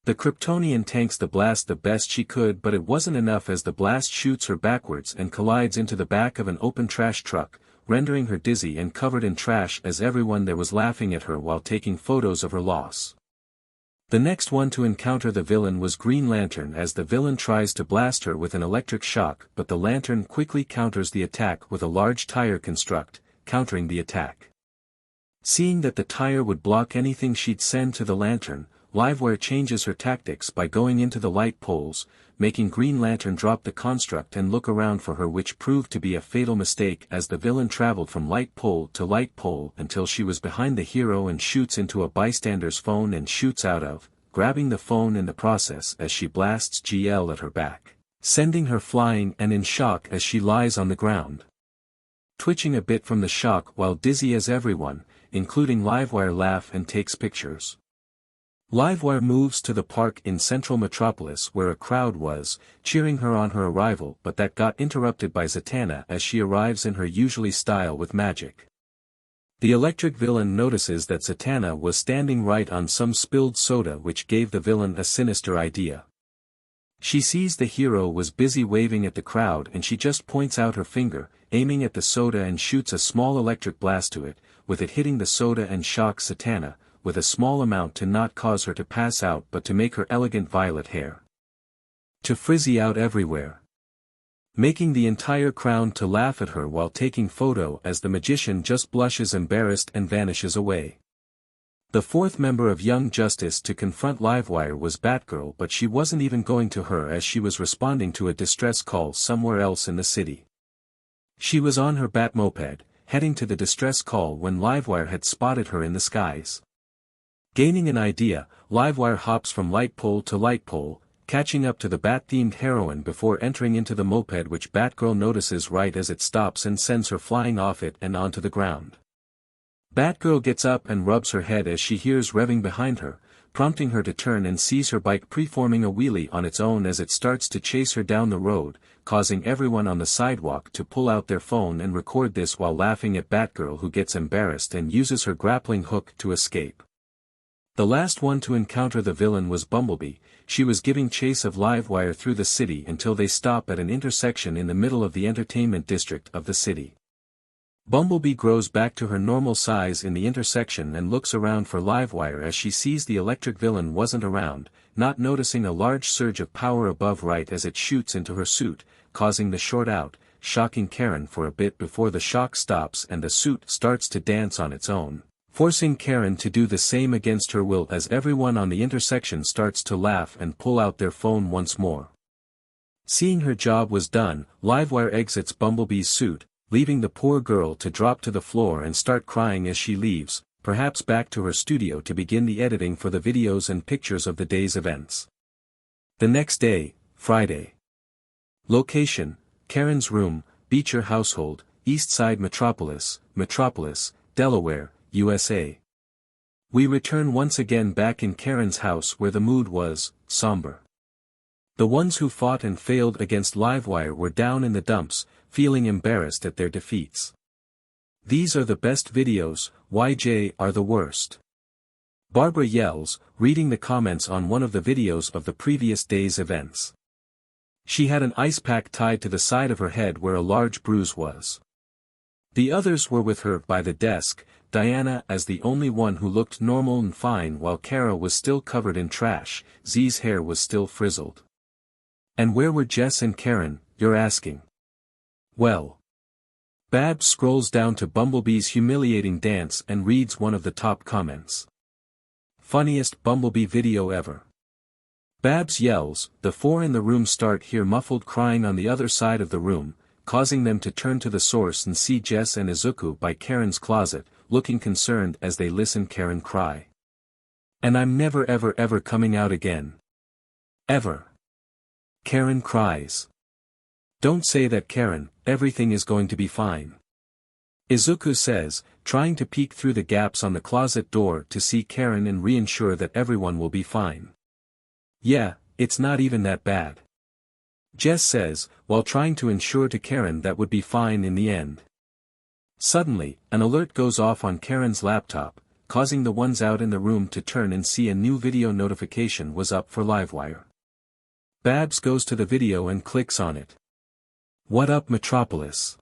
The Kryptonian tanks the blast the best she could, but it wasn't enough as the blast shoots her backwards and collides into the back of an open trash truck, rendering her dizzy and covered in trash as everyone there was laughing at her while taking photos of her loss. The next one to encounter the villain was Green Lantern, as the villain tries to blast her with an electric shock, but the Lantern quickly counters the attack with a large tire construct, countering the attack. Seeing that the tire would block anything she'd send to the Lantern, Livewire changes her tactics by going into the light poles, making Green Lantern drop the construct and look around for her, which proved to be a fatal mistake as the villain traveled from light pole to light pole until she was behind the hero and shoots into a bystander's phone and shoots out of, grabbing the phone in the process as she blasts GL at her back, sending her flying and in shock as she lies on the ground. Twitching a bit from the shock while dizzy as everyone, including Livewire, laugh and takes pictures. Livewire moves to the park in central Metropolis where a crowd was cheering her on her arrival, but that got interrupted by Zatanna as she arrives in her usually style with magic. The electric villain notices that Zatanna was standing right on some spilled soda, which gave the villain a sinister idea. She sees the hero was busy waving at the crowd and she just points out her finger, aiming at the soda, and shoots a small electric blast to it, with it hitting the soda and shocks Zatanna, with a small amount to not cause her to pass out but to make her elegant violet hair to frizzy out everywhere, making the entire crowd to laugh at her while taking photo as the magician just blushes embarrassed and vanishes away. The fourth member of Young Justice to confront Livewire was Batgirl, but she wasn't even going to her as she was responding to a distress call somewhere else in the city. She was on her Batmoped, heading to the distress call when Livewire had spotted her in the skies. Gaining an idea, Livewire hops from light pole to light pole, catching up to the bat-themed heroine before entering into the moped, which Batgirl notices right as it stops and sends her flying off it and onto the ground. Batgirl gets up and rubs her head as she hears revving behind her, prompting her to turn and sees her bike preforming a wheelie on its own as it starts to chase her down the road, causing everyone on the sidewalk to pull out their phone and record this while laughing at Batgirl, who gets embarrassed and uses her grappling hook to escape. The last one to encounter the villain was Bumblebee. She was giving chase of Livewire through the city until they stop at an intersection in the middle of the entertainment district of the city. Bumblebee grows back to her normal size in the intersection and looks around for Livewire as she sees the electric villain wasn't around, not noticing a large surge of power above right as it shoots into her suit, causing the short out, shocking Karen for a bit before the shock stops and the suit starts to dance on its own, forcing Karen to do the same against her will as everyone on the intersection starts to laugh and pull out their phone once more. Seeing her job was done, Livewire exits Bumblebee's suit, leaving the poor girl to drop to the floor and start crying as she leaves, perhaps back to her studio to begin the editing for the videos and pictures of the day's events. The next day, Friday. Location: Karen's room, Beecher household, East Side Metropolis, Delaware, USA. We return once again back in Karen's house where the mood was somber. The ones who fought and failed against Livewire were down in the dumps, feeling embarrassed at their defeats. These are the best videos, YJ are the worst. Barbara yells, reading the comments on one of the videos of the previous day's events. She had an ice pack tied to the side of her head where a large bruise was. The others were with her by the desk, Diana as the only one who looked normal and fine while Kara was still covered in trash, Z's hair was still frizzled. And where were Jess and Karen, you're asking? Well. Babs scrolls down to Bumblebee's humiliating dance and reads one of the top comments. Funniest Bumblebee video ever. Babs yells, the four in the room start hear muffled crying on the other side of the room, causing them to turn to the source and see Jess and Izuku by Karen's closet, looking concerned as they listen Karen cry. And I'm never ever coming out again. Ever. Karen cries. Don't say that, Karen, everything is going to be fine. Izuku says, trying to peek through the gaps on the closet door to see Karen and reassure that everyone will be fine. Yeah, it's not even that bad. Jess says, while trying to ensure to Karen that would be fine in the end. Suddenly, an alert goes off on Karen's laptop, causing the ones out in the room to turn and see a new video notification was up for Livewire. Babs goes to the video and clicks on it. What up, Metropolis?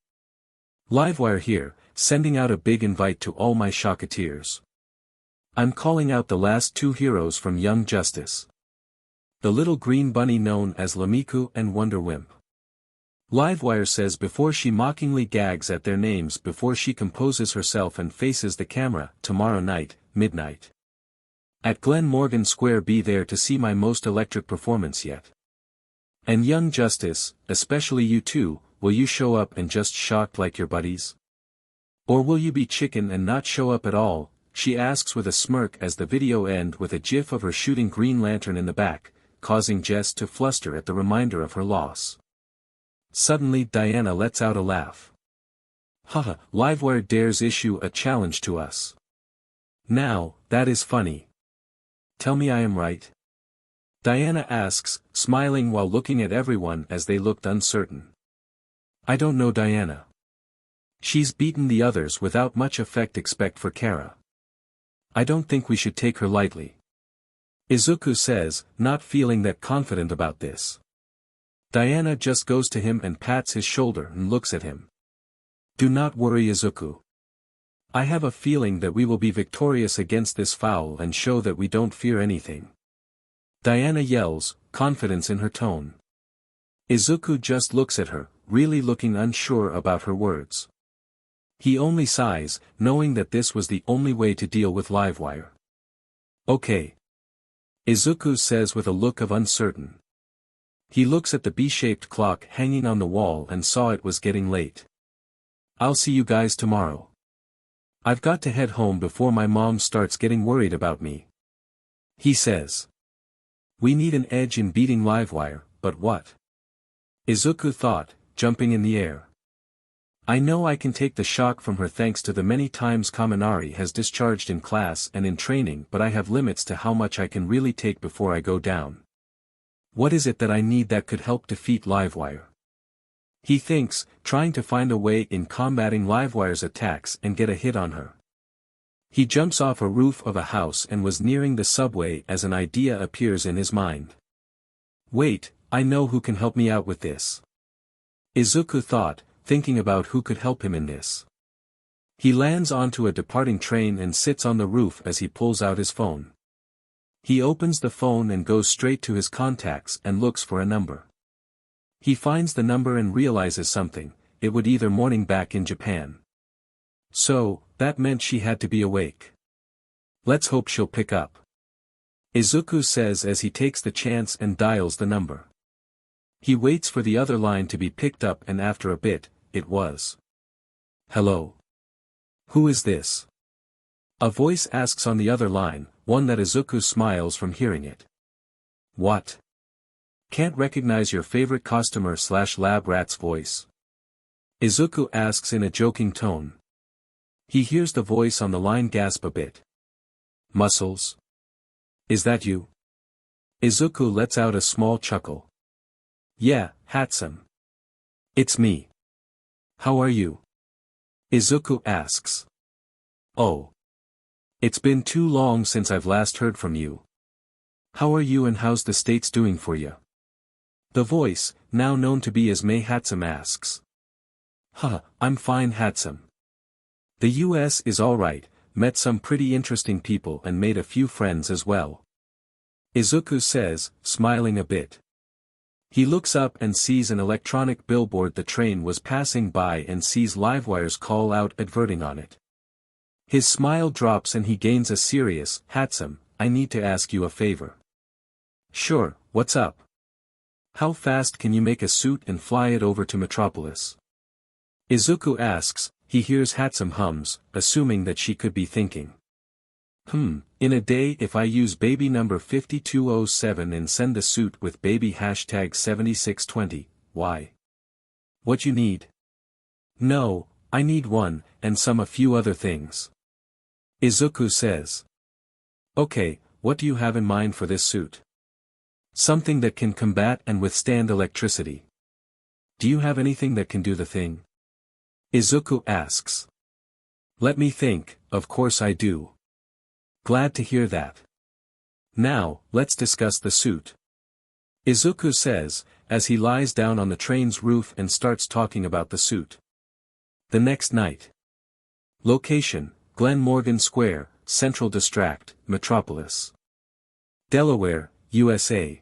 Livewire here, sending out a big invite to all my Shocketeers. I'm calling out the last two heroes from Young Justice. The little green bunny known as Lamiku and Wonderwimp. Livewire says before she mockingly gags at their names before she composes herself and faces the camera, tomorrow night, midnight. At Glen Morgan Square, be there to see my most electric performance yet. And Young Justice, especially you two, will you show up and just shock like your buddies? Or will you be chicken and not show up at all? She asks with a smirk as the video ends with a gif of her shooting Green Lantern in the back, causing Jess to fluster at the reminder of her loss. Suddenly Diana lets out a laugh. Haha, Livewire dares issue a challenge to us. Now, that is funny. Tell me I am right? Diana asks, smiling while looking at everyone as they looked uncertain. I don't know, Diana. She's beaten the others without much effect except for Kara. I don't think we should take her lightly. Izuku says, not feeling that confident about this. Diana just goes to him and pats his shoulder and looks at him. Do not worry, Izuku. I have a feeling that we will be victorious against this foul and show that we don't fear anything. Diana yells, confidence in her tone. Izuku just looks at her, really looking unsure about her words. He only sighs, knowing that this was the only way to deal with Livewire. Okay. Izuku says with a look of uncertain. He looks at the B-shaped clock hanging on the wall and saw it was getting late. I'll see you guys tomorrow. I've got to head home before my mom starts getting worried about me. He says. We need an edge in beating Livewire, but what? Izuku thought, jumping in the air. I know I can take the shock from her thanks to the many times Kaminari has discharged in class and in training, but I have limits to how much I can really take before I go down. What is it that I need that could help defeat Livewire? He thinks, trying to find a way in combating Livewire's attacks and get a hit on her. He jumps off a roof of a house and was nearing the subway as an idea appears in his mind. Wait, I know who can help me out with this. Izuku thought, thinking about who could help him in this. He lands onto a departing train and sits on the roof as he pulls out his phone. He opens the phone and goes straight to his contacts and looks for a number. He finds the number and realizes something, it would either morning back in Japan. So, that meant she had to be awake. Let's hope she'll pick up. Izuku says as he takes the chance and dials the number. He waits for the other line to be picked up and after a bit, it was. Hello. Who is this? A voice asks on the other line, one that Izuku smiles from hearing it. What? Can't recognize your favorite customer/lab rat's voice? Izuku asks in a joking tone. He hears the voice on the line gasp a bit. Muscles? Is that you? Izuku lets out a small chuckle. Yeah, handsome. It's me. How are you? Izuku asks. Oh. It's been too long since I've last heard from you. How are you and how's the States doing for you? The voice, now known to be as May Hatsum asks. I'm fine Hatsum. The US is alright, met some pretty interesting people and made a few friends as well. Izuku says, smiling a bit. He looks up and sees an electronic billboard the train was passing by and sees Livewire's call out adverting on it. His smile drops and he gains a serious, Hatsum, I need to ask you a favor. Sure, what's up? How fast can you make a suit and fly it over to Metropolis? Izuku asks, he hears Hatsum hums, assuming that she could be thinking. In a day if I use baby number 5207 and send the suit with baby #7620, why? What you need? No, I need one, and a few other things. Izuku says. Okay, what do you have in mind for this suit? Something that can combat and withstand electricity. Do you have anything that can do the thing? Izuku asks. Let me think, of course I do. Glad to hear that. Now, let's discuss the suit. Izuku says, as he lies down on the train's roof and starts talking about the suit. The next night. Location, Glen Morgan Square, Central District, Metropolis. Delaware, USA.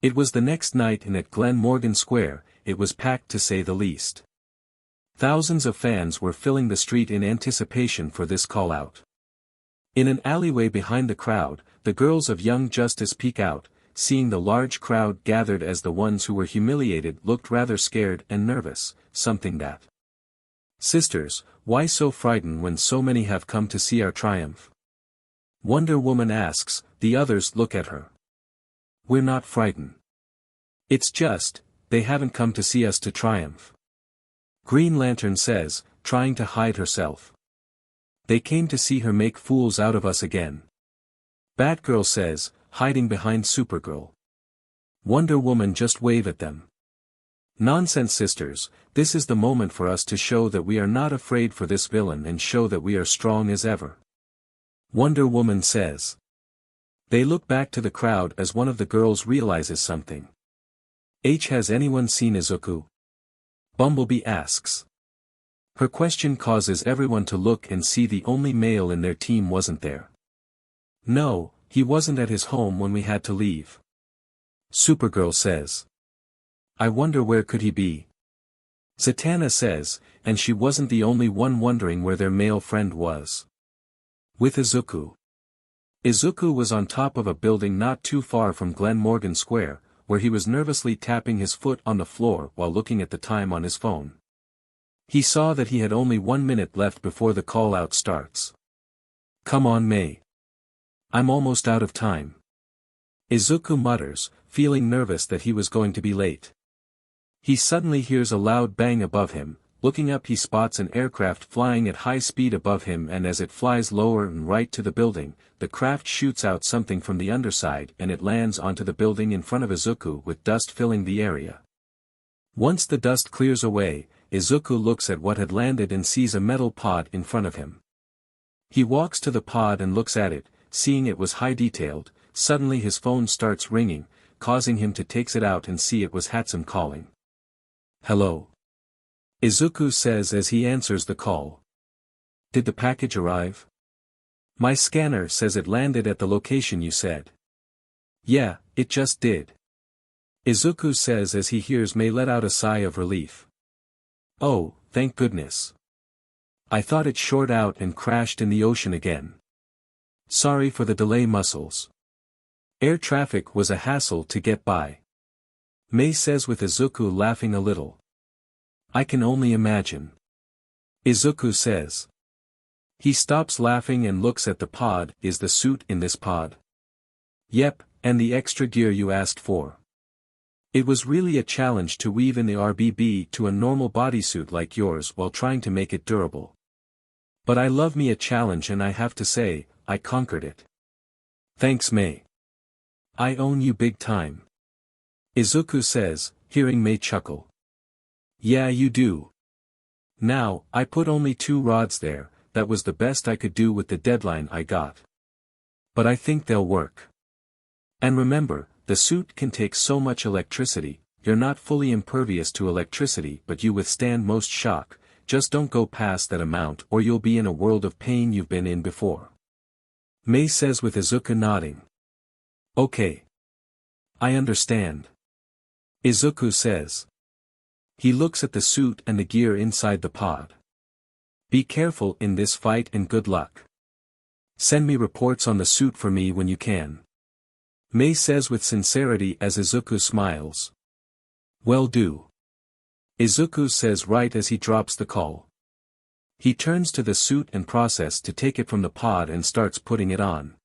It was the next night and at Glen Morgan Square, it was packed to say the least. Thousands of fans were filling the street in anticipation for this call-out. In an alleyway behind the crowd, the girls of Young Justice peek out, seeing the large crowd gathered as the ones who were humiliated looked rather scared and nervous, something that. Sisters, why so frightened when so many have come to see our triumph? Wonder Woman asks, the others look at her. We're not frightened. It's just, they haven't come to see us to triumph. Green Lantern says, trying to hide herself. They came to see her make fools out of us again. Batgirl says, hiding behind Supergirl. Wonder Woman just wave at them. Nonsense sisters, this is the moment for us to show that we are not afraid for this villain and show that we are strong as ever. Wonder Woman says. They look back to the crowd as one of the girls realizes something. Has anyone seen Izuku? Bumblebee asks. Her question causes everyone to look and see the only male in their team wasn't there. No, he wasn't at his home when we had to leave. Supergirl says. I wonder where could he be? Zatanna says, and she wasn't the only one wondering where their male friend was. With Izuku. Izuku was on top of a building not too far from Glen Morgan Square, where he was nervously tapping his foot on the floor while looking at the time on his phone. He saw that he had only 1 minute left before the call-out starts. Come on May. I'm almost out of time. Izuku mutters, feeling nervous that he was going to be late. He suddenly hears a loud bang above him, looking up he spots an aircraft flying at high speed above him, and as it flies lower and right to the building, the craft shoots out something from the underside and it lands onto the building in front of Izuku with dust filling the area. Once the dust clears away, Izuku looks at what had landed and sees a metal pod in front of him. He walks to the pod and looks at it, seeing it was high-detailed. Suddenly his phone starts ringing, causing him to take it out and see it was Hatsum calling. "Hello?" Izuku says as he answers the call. "Did the package arrive?" "My scanner says it landed at the location you said." "Yeah, it just did." Izuku says as he hears Mei let out a sigh of relief. "Oh, thank goodness. I thought it short out and crashed in the ocean again. Sorry for the delay, muscles. Air traffic was a hassle to get by." Mei says with Izuku laughing a little. "I can only imagine." Izuku says. He stops laughing and looks at the pod. "Is the suit in this pod?" "Yep, and the extra gear you asked for. It was really a challenge to weave in the RBB to a normal bodysuit like yours while trying to make it durable. But I love me a challenge, and I have to say, I conquered it." "Thanks, Mei. I own you big time." Izuku says, hearing Mei chuckle. "Yeah, you do. Now, I put only 2 rods there. That was the best I could do with the deadline I got. But I think they'll work. And remember, the suit can take so much electricity. You're not fully impervious to electricity, but you withstand most shock. Just don't go past that amount or you'll be in a world of pain you've been in before." Mei says with Izuku nodding. "Okay. I understand." Izuku says. He looks at the suit and the gear inside the pod. "Be careful in this fight and good luck. Send me reports on the suit for me when you can." Mei says with sincerity as Izuku smiles. "Will do." Izuku says right as he drops the call. He turns to the suit and process to take it from the pod and starts putting it on.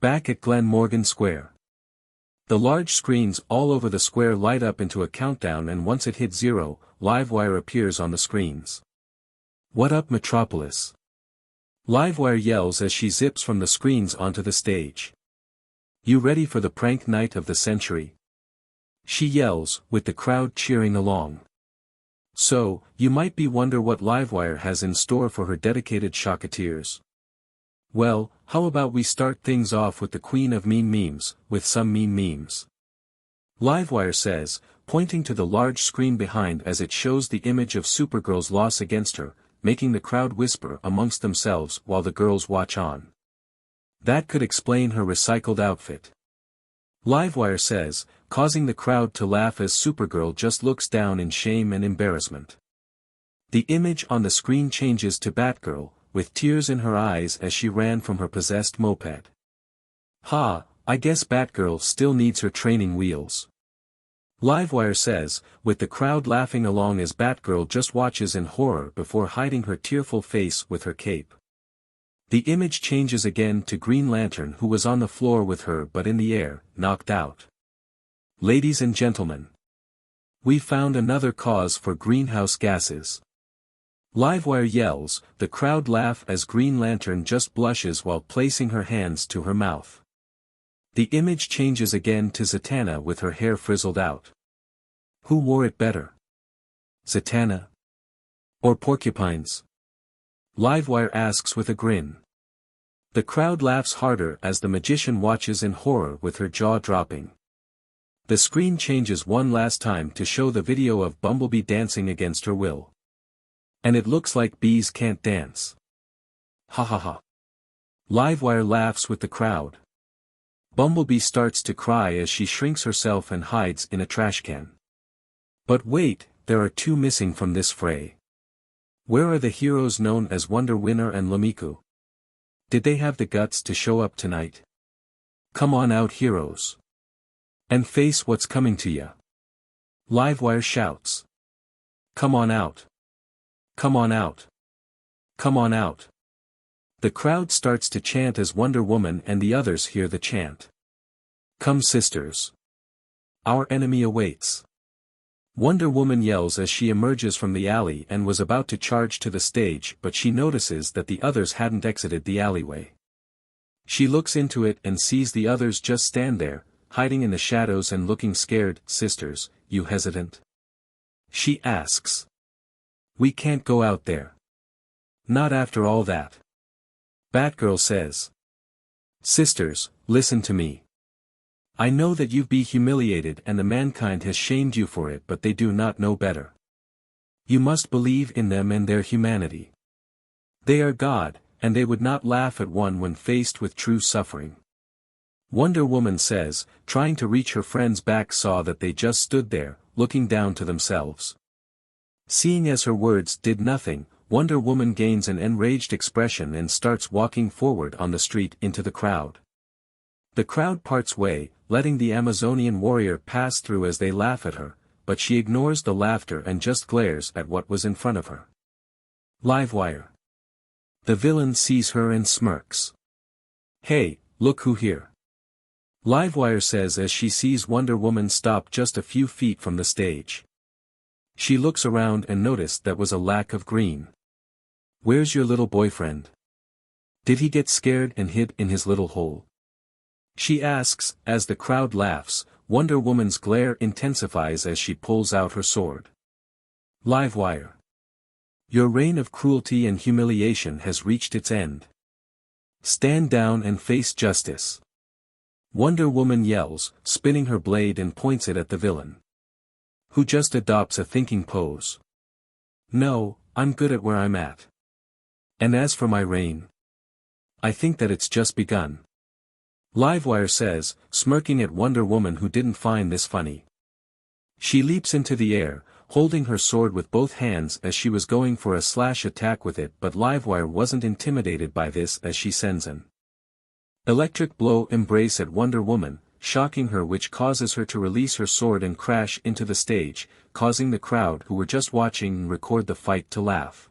Back at Glen Morgan Square. The large screens all over the square light up into a countdown, and once it hits 0, Livewire appears on the screens. "What up, Metropolis?" Livewire yells as she zips from the screens onto the stage. "You ready for the prank night of the century?" she yells, with the crowd cheering along. So, you might be wonder what Livewire has in store for her dedicated Shocketeers. Well, how about we start things off with the queen of mean memes, with some mean memes. Livewire says, pointing to the large screen behind as it shows the image of Supergirl's loss against her, making the crowd whisper amongst themselves while the girls watch on. That could explain her recycled outfit. Livewire says, causing the crowd to laugh as Supergirl just looks down in shame and embarrassment. The image on the screen changes to Batgirl, with tears in her eyes as she ran from her possessed moped. "Ha, I guess Batgirl still needs her training wheels." Livewire says, with the crowd laughing along as Batgirl just watches in horror before hiding her tearful face with her cape. The image changes again to Green Lantern, who was on the floor with her but in the air, knocked out. "Ladies and gentlemen, we found another cause for greenhouse gases." Livewire yells, the crowd laugh as Green Lantern just blushes while placing her hands to her mouth. The image changes again to Zatanna with her hair frizzled out. Who wore it better? Zatanna? Or Porcupines? Livewire asks with a grin. The crowd laughs harder as the magician watches in horror with her jaw dropping. The screen changes one last time to show the video of Bumblebee dancing against her will. And it looks like bees can't dance. Ha ha ha. Livewire laughs with the crowd. Bumblebee starts to cry as she shrinks herself and hides in a trash can. But wait, there are 2 missing from this fray. Where are the heroes known as Wonder Winner and Lamiku? Did they have the guts to show up tonight? Come on out, heroes. And face what's coming to ya. Livewire shouts. Come on out. Come on out. Come on out. The crowd starts to chant as Wonder Woman and the others hear the chant. Come sisters. Our enemy awaits. Wonder Woman yells as she emerges from the alley and was about to charge to the stage, but she notices that the others hadn't exited the alleyway. She looks into it and sees the others just stand there, hiding in the shadows and looking scared. "Sisters, you hesitant?" she asks. "We can't go out there. Not after all that." Batgirl says. "Sisters, listen to me. I know that you've been humiliated and the mankind has shamed you for it, but they do not know better. You must believe in them and their humanity. They are God, and they would not laugh at one when faced with true suffering." Wonder Woman says, trying to reach her friends back, saw that they just stood there, looking down to themselves. Seeing as her words did nothing, Wonder Woman gains an enraged expression and starts walking forward on the street into the crowd. The crowd parts way, letting the Amazonian warrior pass through as they laugh at her, but she ignores the laughter and just glares at what was in front of her. Livewire. The villain sees her and smirks. "Hey, look who here." Livewire says as she sees Wonder Woman stop just a few feet from the stage. She looks around and noticed that was a lack of green. "Where's your little boyfriend? Did he get scared and hid in his little hole?" she asks. As the crowd laughs, Wonder Woman's glare intensifies as she pulls out her sword. Livewire. Your reign of cruelty and humiliation has reached its end. Stand down and face justice. Wonder Woman yells, spinning her blade and points it at the villain, who just adopts a thinking pose. "No, I'm good at where I'm at. And as for my reign, I think that it's just begun." Livewire says, smirking at Wonder Woman, who didn't find this funny. She leaps into the air, holding her sword with both hands as she was going for a slash attack with it, but Livewire wasn't intimidated by this as she sends an electric blow embrace at Wonder Woman, shocking her, which causes her to release her sword and crash into the stage, causing the crowd who were just watching and record the fight to laugh.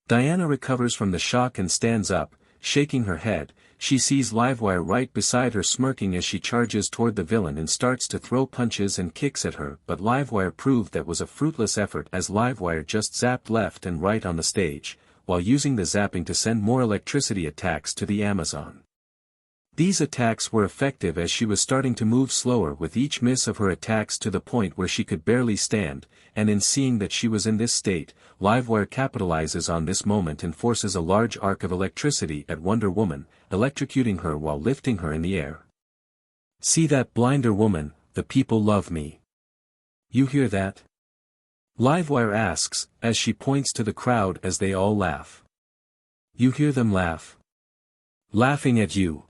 Diana recovers from the shock and stands up, shaking her head. She sees Livewire right beside her, smirking as she charges toward the villain and starts to throw punches and kicks at her, but Livewire proved that was a fruitless effort as Livewire just zapped left and right on the stage, while using the zapping to send more electricity attacks to the Amazon. These attacks were effective as she was starting to move slower with each miss of her attacks to the point where she could barely stand, and in seeing that she was in this state, Livewire capitalizes on this moment and forces a large arc of electricity at Wonder Woman, electrocuting her while lifting her in the air. "See that, Blinder Woman, the people love me. You hear that?" Livewire asks, as she points to the crowd as they all laugh. "You hear them laugh? Laughing at you.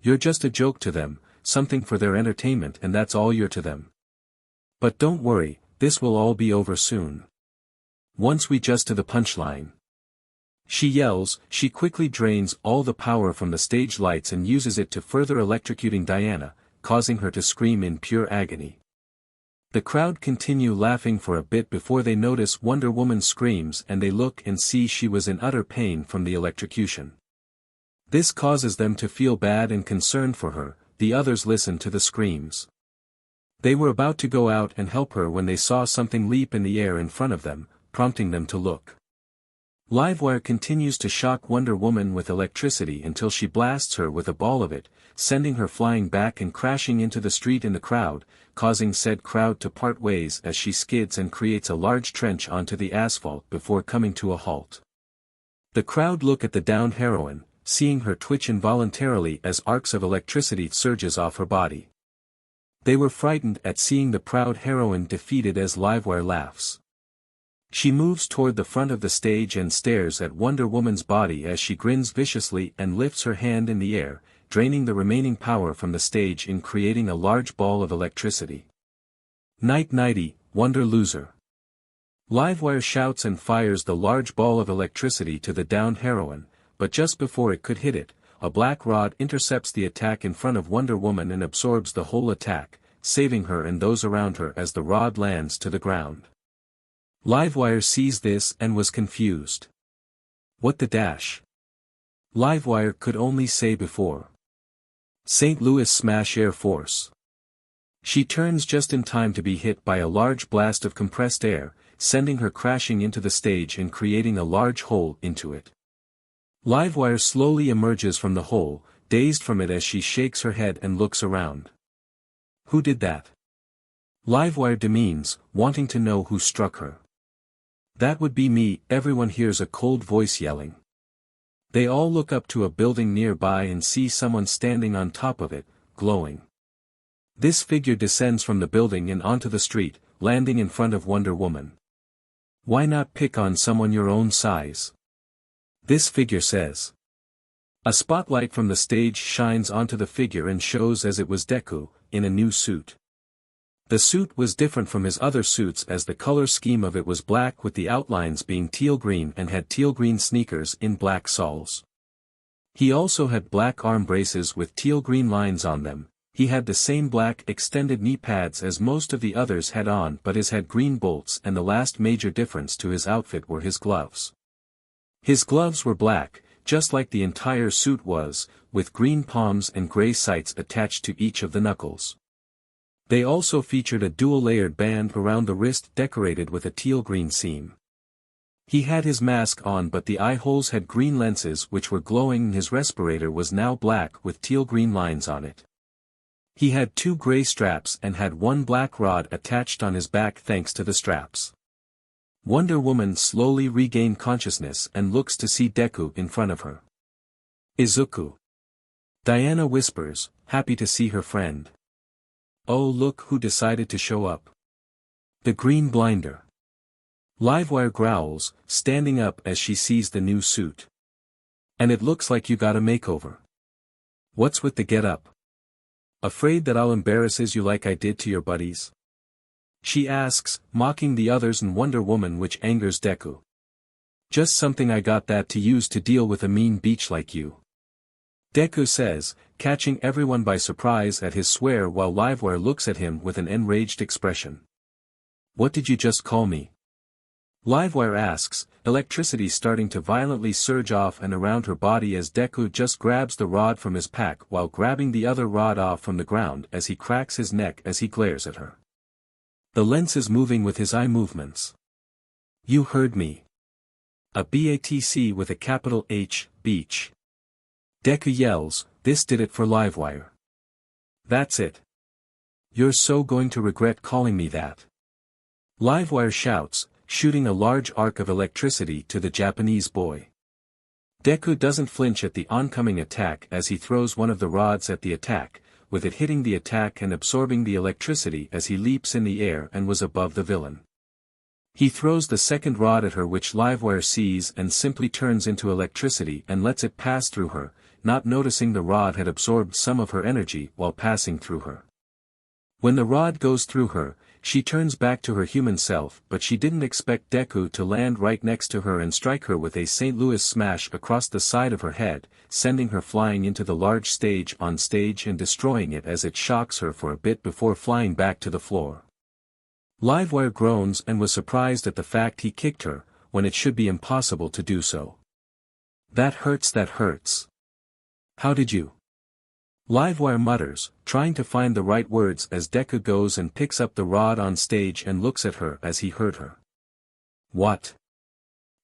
You're just a joke to them, something for their entertainment, and that's all you're to them. But don't worry, this will all be over soon. Once we just to the punchline." She yells. She quickly drains all the power from the stage lights and uses it to further electrocuting Diana, causing her to scream in pure agony. The crowd continue laughing for a bit before they notice Wonder Woman screams, and they look and see she was in utter pain from the electrocution. This causes them to feel bad and concerned for her. The others listen to the screams. They were about to go out and help her when they saw something leap in the air in front of them, prompting them to look. Livewire continues to shock Wonder Woman with electricity until she blasts her with a ball of it, sending her flying back and crashing into the street in the crowd, causing said crowd to part ways as she skids and creates a large trench onto the asphalt before coming to a halt. The crowd look at the downed heroine, seeing her twitch involuntarily as arcs of electricity surges off her body. They were frightened at seeing the proud heroine defeated as Livewire laughs. She moves toward the front of the stage and stares at Wonder Woman's body as she grins viciously and lifts her hand in the air, draining the remaining power from the stage in creating a large ball of electricity. "Night nighty, Wonder Loser." Livewire shouts and fires the large ball of electricity to the downed heroine, but just before it could hit it, a black rod intercepts the attack in front of Wonder Woman and absorbs the whole attack, saving her and those around her as the rod lands to the ground. Livewire sees this and was confused. What the dash? Livewire could only say before. St. Louis Smash Air Force. She turns just in time to be hit by a large blast of compressed air, sending her crashing into the stage and creating a large hole into it. Livewire slowly emerges from the hole, dazed from it as she shakes her head and looks around. Who did that? Livewire demeans, wanting to know who struck her. That would be me. Everyone hears a cold voice yelling. They all look up to a building nearby and see someone standing on top of it, glowing. This figure descends from the building and onto the street, landing in front of Wonder Woman. Why not pick on someone your own size? This figure says. A spotlight from the stage shines onto the figure and shows as it was Deku, in a new suit. The suit was different from his other suits as the color scheme of it was black with the outlines being teal-green and had teal-green sneakers in black soles. He also had black arm braces with teal-green lines on them. He had the same black extended knee pads as most of the others had on, but his had green bolts, and the last major difference to his outfit were his gloves. His gloves were black, just like the entire suit was, with green palms and gray sights attached to each of the knuckles. They also featured a dual-layered band around the wrist decorated with a teal-green seam. He had his mask on, but the eye holes had green lenses which were glowing, and his respirator was now black with teal-green lines on it. He had 2 gray straps and had 1 black rod attached on his back thanks to the straps. Wonder Woman slowly regained consciousness and looks to see Deku in front of her. Izuku. Diana whispers, happy to see her friend. Oh, look who decided to show up. The Green Blinder. Livewire growls, standing up as she sees the new suit. And it looks like you got a makeover. What's with the get-up? Afraid that I'll embarrass you like I did to your buddies? She asks, mocking the others and Wonder Woman, which angers Deku. Just something I got that to use to deal with a mean beach like you. Deku says, catching everyone by surprise at his swear while Livewire looks at him with an enraged expression. What did you just call me? Livewire asks, electricity starting to violently surge off and around her body as Deku just grabs the rod from his pack while grabbing the other rod off from the ground as he cracks his neck as he glares at her. The lens is moving with his eye movements. You heard me. A BATC with a capital H, beach. Deku yells, this did it for Livewire. That's it. You're so going to regret calling me that. Livewire shouts, shooting a large arc of electricity to the Japanese boy. Deku doesn't flinch at the oncoming attack as he throws one of the rods at the attack, with it hitting the attack and absorbing the electricity as he leaps in the air and was above the villain. He throws the second rod at her, which Livewire sees and simply turns into electricity and lets it pass through her, not noticing the rod had absorbed some of her energy while passing through her. When the rod goes through her, she turns back to her human self, but she didn't expect Deku to land right next to her and strike her with a St. Louis smash across the side of her head, sending her flying into the large stage on stage and destroying it as it shocks her for a bit before flying back to the floor. Livewire groans and was surprised at the fact he kicked her, when it should be impossible to do so. That hurts. How did you? Livewire mutters, trying to find the right words as Deku goes and picks up the rod on stage and looks at her as he hurt her. What?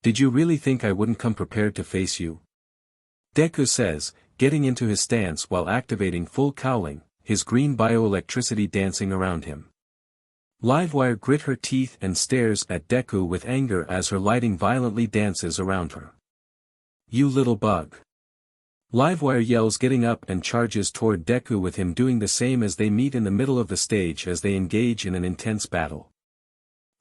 Did you really think I wouldn't come prepared to face you? Deku says, getting into his stance while activating full cowling, his green bioelectricity dancing around him. Livewire grit her teeth and stares at Deku with anger as her lighting violently dances around her. You little bug. Livewire yells, getting up and charges toward Deku, with him doing the same as they meet in the middle of the stage as they engage in an intense battle.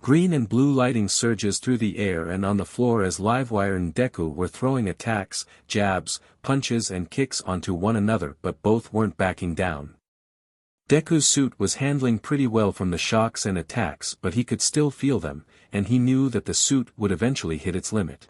Green and blue lighting surges through the air and on the floor as Livewire and Deku were throwing attacks, jabs, punches and kicks onto one another, but both weren't backing down. Deku's suit was handling pretty well from the shocks and attacks, but he could still feel them, and he knew that the suit would eventually hit its limit.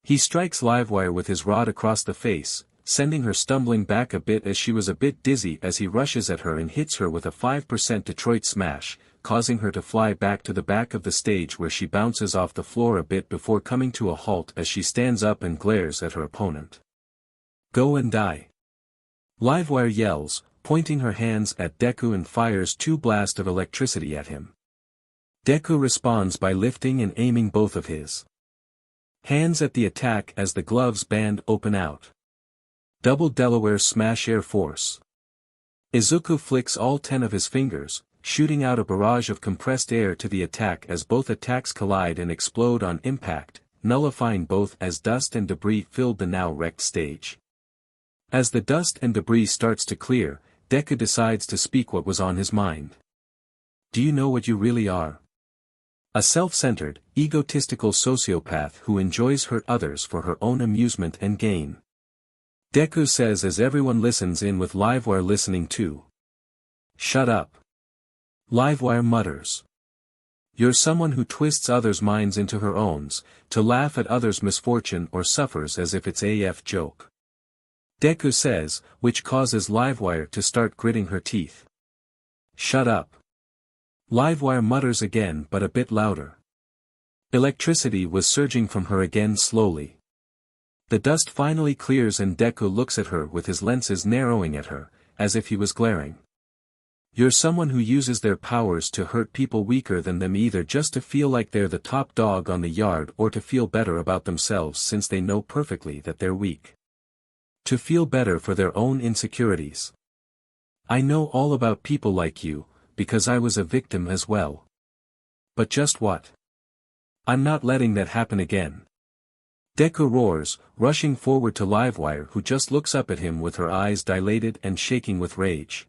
He strikes Livewire with his rod across the face, sending her stumbling back a bit as she was a bit dizzy as he rushes at her and hits her with a 5% Detroit smash, causing her to fly back to the back of the stage where she bounces off the floor a bit before coming to a halt as she stands up and glares at her opponent. Go and die. Livewire yells, pointing her hands at Deku and fires 2 blasts of electricity at him. Deku responds by lifting and aiming both of his hands at the attack as the gloves band open out. Double Delaware Smash Air Force. Izuku flicks all 10 of his fingers, shooting out a barrage of compressed air to the attack as both attacks collide and explode on impact, nullifying both as dust and debris filled the now wrecked stage. As the dust and debris starts to clear, Deku decides to speak what was on his mind. Do you know what you really are? A self-centered, egotistical sociopath who enjoys hurt others for her own amusement and gain. Deku says as everyone listens in with Livewire listening too. Shut up. Livewire mutters. You're someone who twists others' minds into her own, to laugh at others' misfortune or suffers as if it's AF joke. Deku says, which causes Livewire to start gritting her teeth. Shut up. Livewire mutters again but a bit louder. Electricity was surging from her again slowly. The dust finally clears and Deku looks at her with his lenses narrowing at her, as if he was glaring. You're someone who uses their powers to hurt people weaker than them either just to feel like they're the top dog on the yard or to feel better about themselves since they know perfectly that they're weak. To feel better for their own insecurities. I know all about people like you, because I was a victim as well. But just what? I'm not letting that happen again. Deku roars, rushing forward to Livewire who just looks up at him with her eyes dilated and shaking with rage.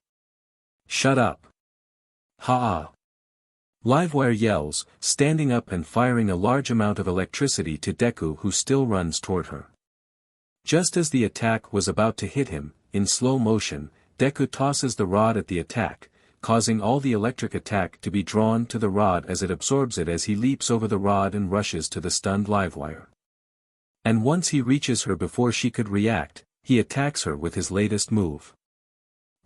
Shut up. Ha-ah. Livewire yells, standing up and firing a large amount of electricity to Deku who still runs toward her. Just as the attack was about to hit him, in slow motion, Deku tosses the rod at the attack, causing all the electric attack to be drawn to the rod as it absorbs it as he leaps over the rod and rushes to the stunned Livewire. And once he reaches her before she could react, he attacks her with his latest move.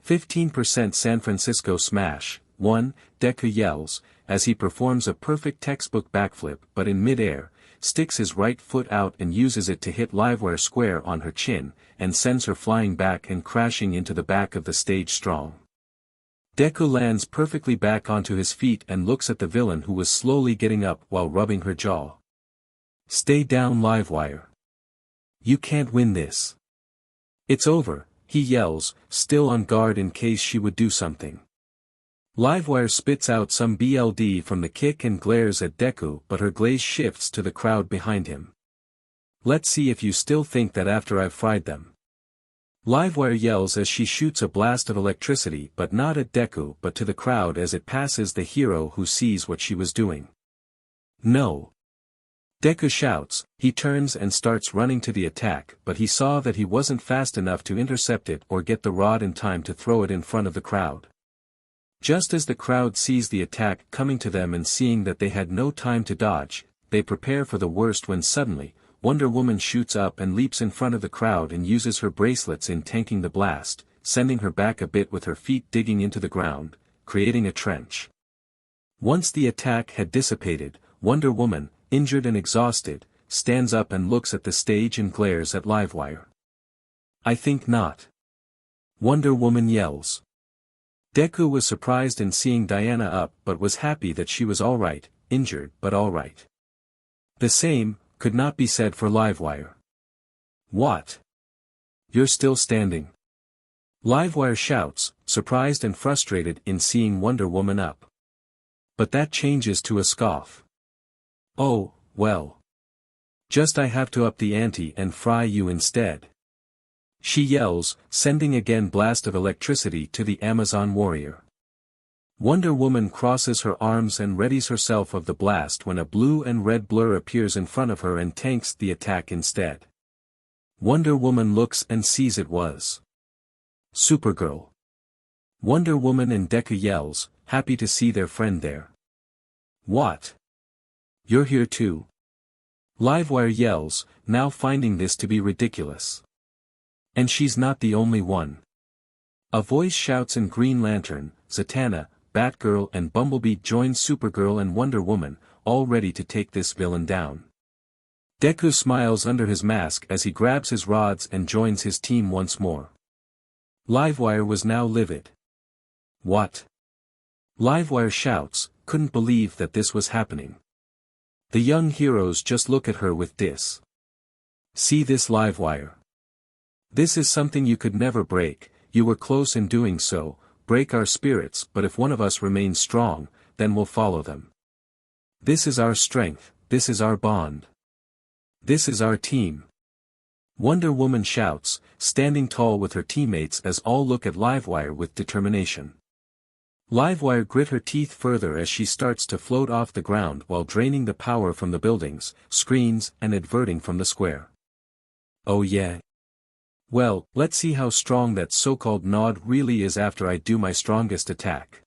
15% San Francisco Smash. 1, Deku yells, as he performs a perfect textbook backflip but in mid-air, sticks his right foot out and uses it to hit Livewire square on her chin, and sends her flying back and crashing into the back of the stage strong. Deku lands perfectly back onto his feet and looks at the villain who was slowly getting up while rubbing her jaw. Stay down Livewire. You can't win this. It's over, he yells, still on guard in case she would do something. Livewire spits out some BLD from the kick and glares at Deku but her glaze shifts to the crowd behind him. Let's see if you still think that after I've fried them. Livewire yells as she shoots a blast of electricity but not at Deku but to the crowd as it passes the hero who sees what she was doing. No. Deku shouts, he turns and starts running to the attack but he saw that he wasn't fast enough to intercept it or get the rod in time to throw it in front of the crowd. Just as the crowd sees the attack coming to them and seeing that they had no time to dodge, they prepare for the worst when suddenly, Wonder Woman shoots up and leaps in front of the crowd and uses her bracelets in tanking the blast, sending her back a bit with her feet digging into the ground, creating a trench. Once the attack had dissipated, Wonder Woman, injured and exhausted, stands up and looks at the stage and glares at Livewire. I think not. Wonder Woman yells. Deku was surprised in seeing Diana up but was happy that she was alright, injured but alright. The same could not be said for Livewire. What? You're still standing? Livewire shouts, surprised and frustrated in seeing Wonder Woman up. But that changes to a scoff. Oh, well. Just I have to up the ante and fry you instead. She yells, sending again blast of electricity to the Amazon warrior. Wonder Woman crosses her arms and readies herself of the blast when a blue and red blur appears in front of her and tanks the attack instead. Wonder Woman looks and sees it was Supergirl. Wonder Woman and Deku yells, happy to see their friend there. What? You're here too? Livewire yells, now finding this to be ridiculous. And she's not the only one. A voice shouts in Green Lantern, Zatanna, Batgirl and Bumblebee join Supergirl and Wonder Woman, all ready to take this villain down. Deku smiles under his mask as he grabs his rods and joins his team once more. Livewire was now livid. What? Livewire shouts, couldn't believe that this was happening. The young heroes just look at her with dis. See this, Livewire. This is something you could never break. You were close in doing so, break our spirits, but if one of us remains strong, then we'll follow them. This is our strength, this is our bond. This is our team. Wonder Woman shouts, standing tall with her teammates as all look at Livewire with determination. Livewire grit her teeth further as she starts to float off the ground while draining the power from the buildings, screens, and adverting from the square. Oh yeah? Well, let's see how strong that so-called nod really is after I do my strongest attack.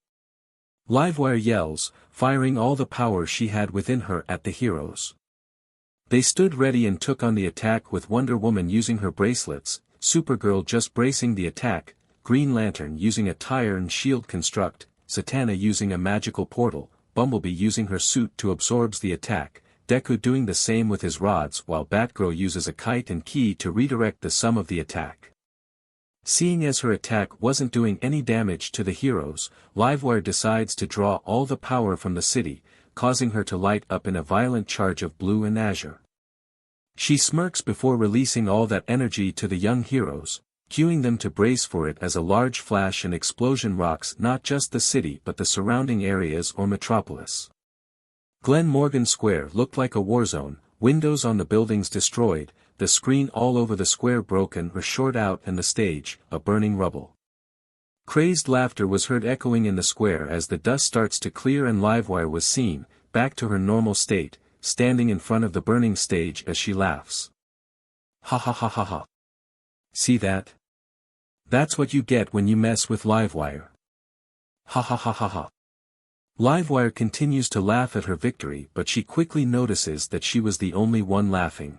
Livewire yells, firing all the power she had within her at the heroes. They stood ready and took on the attack with Wonder Woman using her bracelets, Supergirl just bracing the attack, Green Lantern using a tire and shield construct, Zatanna using a magical portal, Bumblebee using her suit to absorb the attack, Deku doing the same with his rods while Batgirl uses a kite and key to redirect the sum of the attack. Seeing as her attack wasn't doing any damage to the heroes, Livewire decides to draw all the power from the city, causing her to light up in a violent charge of blue and azure. She smirks before releasing all that energy to the young heroes, cueing them to brace for it as a large flash and explosion rocks not just the city but the surrounding areas or metropolis. Glen Morgan Square looked like a war zone, windows on the buildings destroyed, the screen all over the square broken or short out and the stage, a burning rubble. Crazed laughter was heard echoing in the square as the dust starts to clear and Livewire was seen, back to her normal state, standing in front of the burning stage as she laughs. Ha ha ha ha ha. See that? That's what you get when you mess with Livewire. Ha ha ha ha ha. Livewire continues to laugh at her victory but she quickly notices that she was the only one laughing.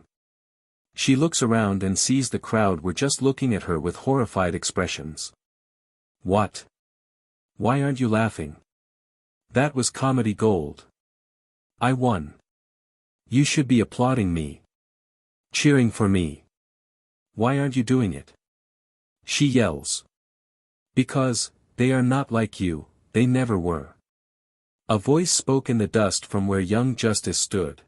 She looks around and sees the crowd were just looking at her with horrified expressions. What? Why aren't you laughing? That was comedy gold. I won. You should be applauding me. Cheering for me. Why aren't you doing it? She yells. Because, they are not like you, they never were. A voice spoke in the dust from where young Justice stood.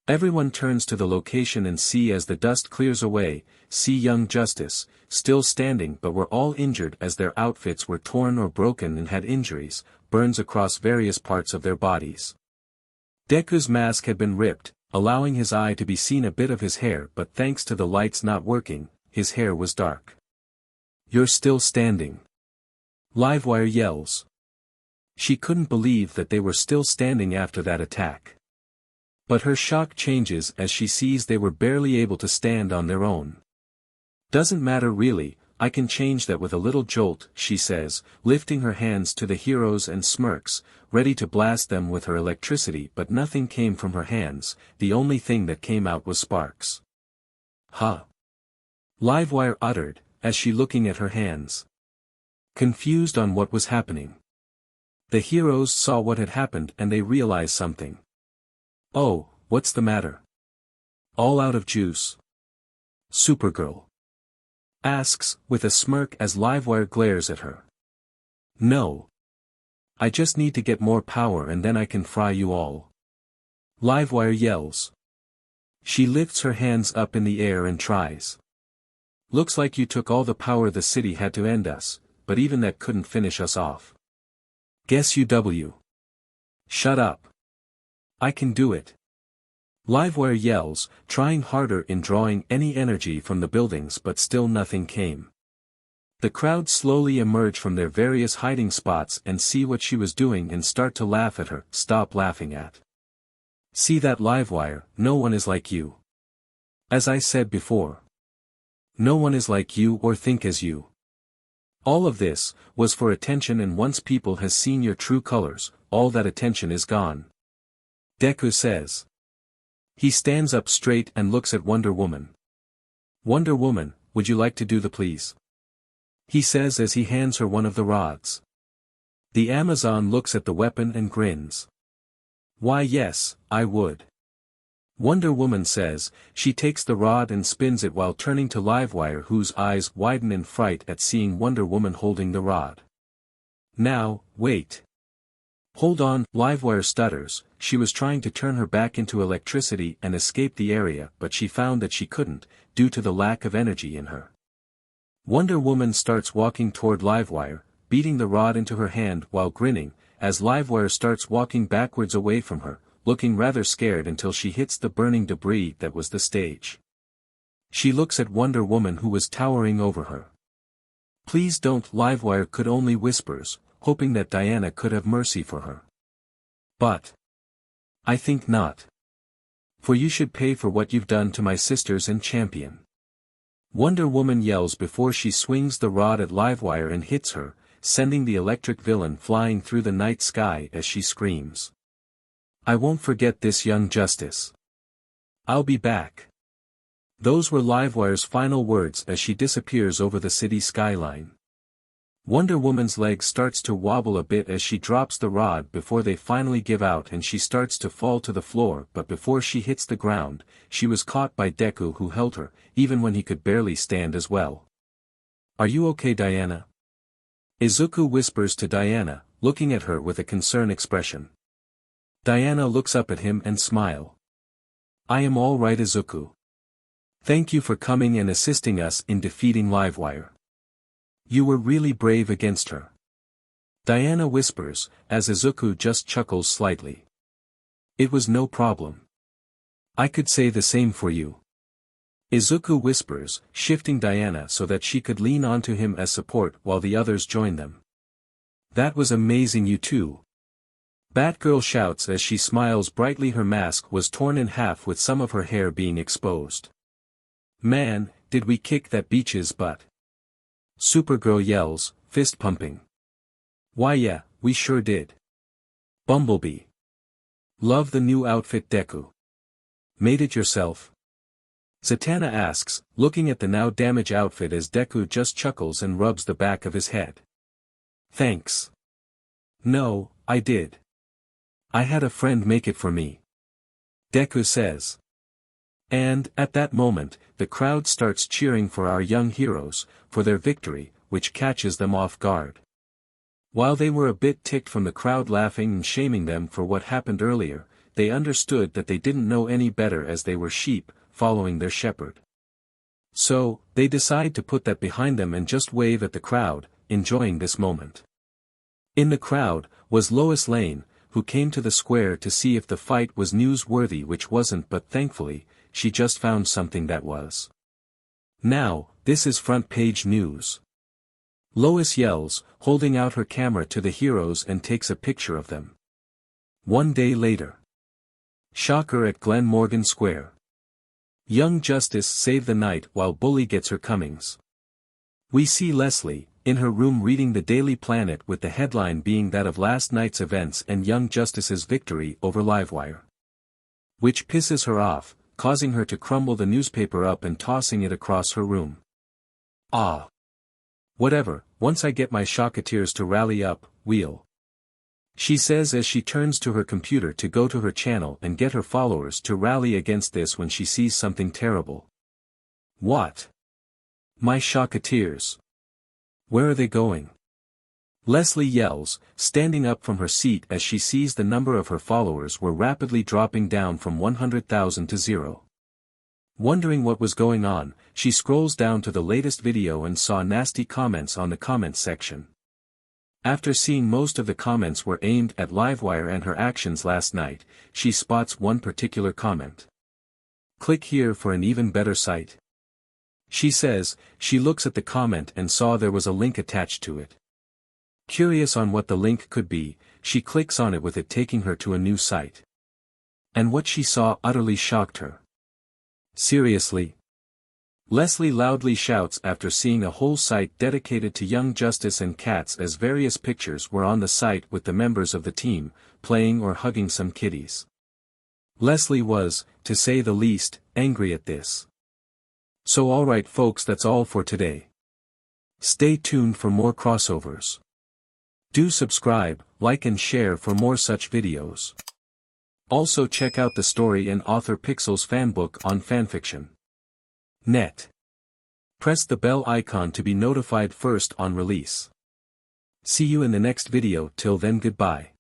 Everyone turns to the location and see as the dust clears away, see young Justice, still standing but were all injured as their outfits were torn or broken and had injuries, burns across various parts of their bodies. Deku's mask had been ripped, allowing his eye to be seen a bit of his hair but thanks to the lights not working, his hair was dark. You're still standing. Livewire yells. She couldn't believe that they were still standing after that attack. But her shock changes as she sees they were barely able to stand on their own. Doesn't matter really, I can change that with a little jolt, she says, lifting her hands to the heroes and smirks, ready to blast them with her electricity but nothing came from her hands, the only thing that came out was sparks. Huh? Livewire uttered, as she looking at her hands. Confused on what was happening. The heroes saw what had happened and they realized something. Oh, what's the matter? All out of juice. Supergirl asks, with a smirk as Livewire glares at her. No. I just need to get more power and then I can fry you all. Livewire yells. She lifts her hands up in the air and tries. Looks like you took all the power the city had to end us, but even that couldn't finish us off. Guess you. Shut up. I can do it. Livewire yells, trying harder in drawing any energy from the buildings but still nothing came. The crowd slowly emerge from their various hiding spots and see what she was doing and start to laugh at her. Stop laughing at. See that, Livewire, no one is like you. As I said before. No one is like you or think as you. All of this was for attention and once people has seen your true colors, all that attention is gone. Deku says. He stands up straight and looks at Wonder Woman. Wonder Woman, would you like to do the please? He says as he hands her one of the rods. The Amazon looks at the weapon and grins. Why yes, I would. Wonder Woman says, she takes the rod and spins it while turning to Livewire, whose eyes widen in fright at seeing Wonder Woman holding the rod. Now, wait. Hold on, Livewire stutters. She was trying to turn her back into electricity and escape the area, but she found that she couldn't, due to the lack of energy in her. Wonder Woman starts walking toward Livewire, beating the rod into her hand while grinning, as Livewire starts walking backwards away from her, looking rather scared until she hits the burning debris that was the stage. She looks at Wonder Woman, who was towering over her. Please don't, Livewire could only whispers, hoping that Diana could have mercy for her. But I think not. For you should pay for what you've done to my sisters and champion. Wonder Woman yells before she swings the rod at Livewire and hits her, sending the electric villain flying through the night sky as she screams. I won't forget this, young justice. I'll be back. Those were Livewire's final words as she disappears over the city skyline. Wonder Woman's leg starts to wobble a bit as she drops the rod before they finally give out and she starts to fall to the floor, but before she hits the ground, she was caught by Deku, who held her, even when he could barely stand as well. Are you okay, Diana? Izuku whispers to Diana, looking at her with a concerned expression. Diana looks up at him and smiles. I am all right, Izuku. Thank you for coming and assisting us in defeating Livewire. You were really brave against her. Diana whispers, as Izuku just chuckles slightly. It was no problem. I could say the same for you. Izuku whispers, shifting Diana so that she could lean onto him as support while the others join them. That was amazing, you too. Batgirl shouts as she smiles brightly. Her mask was torn in half with some of her hair being exposed. Man, did we kick that bitch's butt. Supergirl yells, fist pumping. Why yeah, we sure did. Bumblebee. Love the new outfit, Deku. Made it yourself? Zatanna asks, looking at the now damaged outfit as Deku just chuckles and rubs the back of his head. Thanks. No, I did. I had a friend make it for me. Deku says. And, at that moment, the crowd starts cheering for our young heroes, for their victory, which catches them off guard. While they were a bit ticked from the crowd laughing and shaming them for what happened earlier, they understood that they didn't know any better as they were sheep, following their shepherd. So, they decide to put that behind them and just wave at the crowd, enjoying this moment. In the crowd, was Lois Lane, who came to the square to see if the fight was newsworthy, which wasn't, but thankfully, she just found something that was. Now, this is front page news. Lois yells, holding out her camera to the heroes and takes a picture of them. One day later. Shocker at Glen Morgan Square. Young Justice save the night while Bully gets her comings. We see Leslie, in her room reading the Daily Planet, with the headline being that of last night's events and Young Justice's victory over Livewire. Which pisses her off, causing her to crumble the newspaper up and tossing it across her room. Ah. Whatever, once I get my Shocketeers to rally up, we'll. She says as she turns to her computer to go to her channel and get her followers to rally against this when she sees something terrible. What? My Shocketeers. Where are they going? Leslie yells, standing up from her seat as she sees the number of her followers were rapidly dropping down from 100,000 to 0. Wondering what was going on, she scrolls down to the latest video and saw nasty comments on the comments section. After seeing most of the comments were aimed at Livewire and her actions last night, she spots one particular comment. Click here for an even better sight. She says, she looks at the comment and saw there was a link attached to it. Curious on what the link could be, she clicks on it with it taking her to a new site. And what she saw utterly shocked her. Seriously? Leslie loudly shouts after seeing a whole site dedicated to Young Justice and cats, as various pictures were on the site with the members of the team, playing or hugging some kitties. Leslie was, to say the least, angry at this. So alright folks, that's all for today. Stay tuned for more crossovers. Do subscribe, like and share for more such videos. Also check out the story and author Pixel's fanbook on FANFICTIONnet. Press the bell icon to be notified first on release. See you in the next video. Till then, goodbye.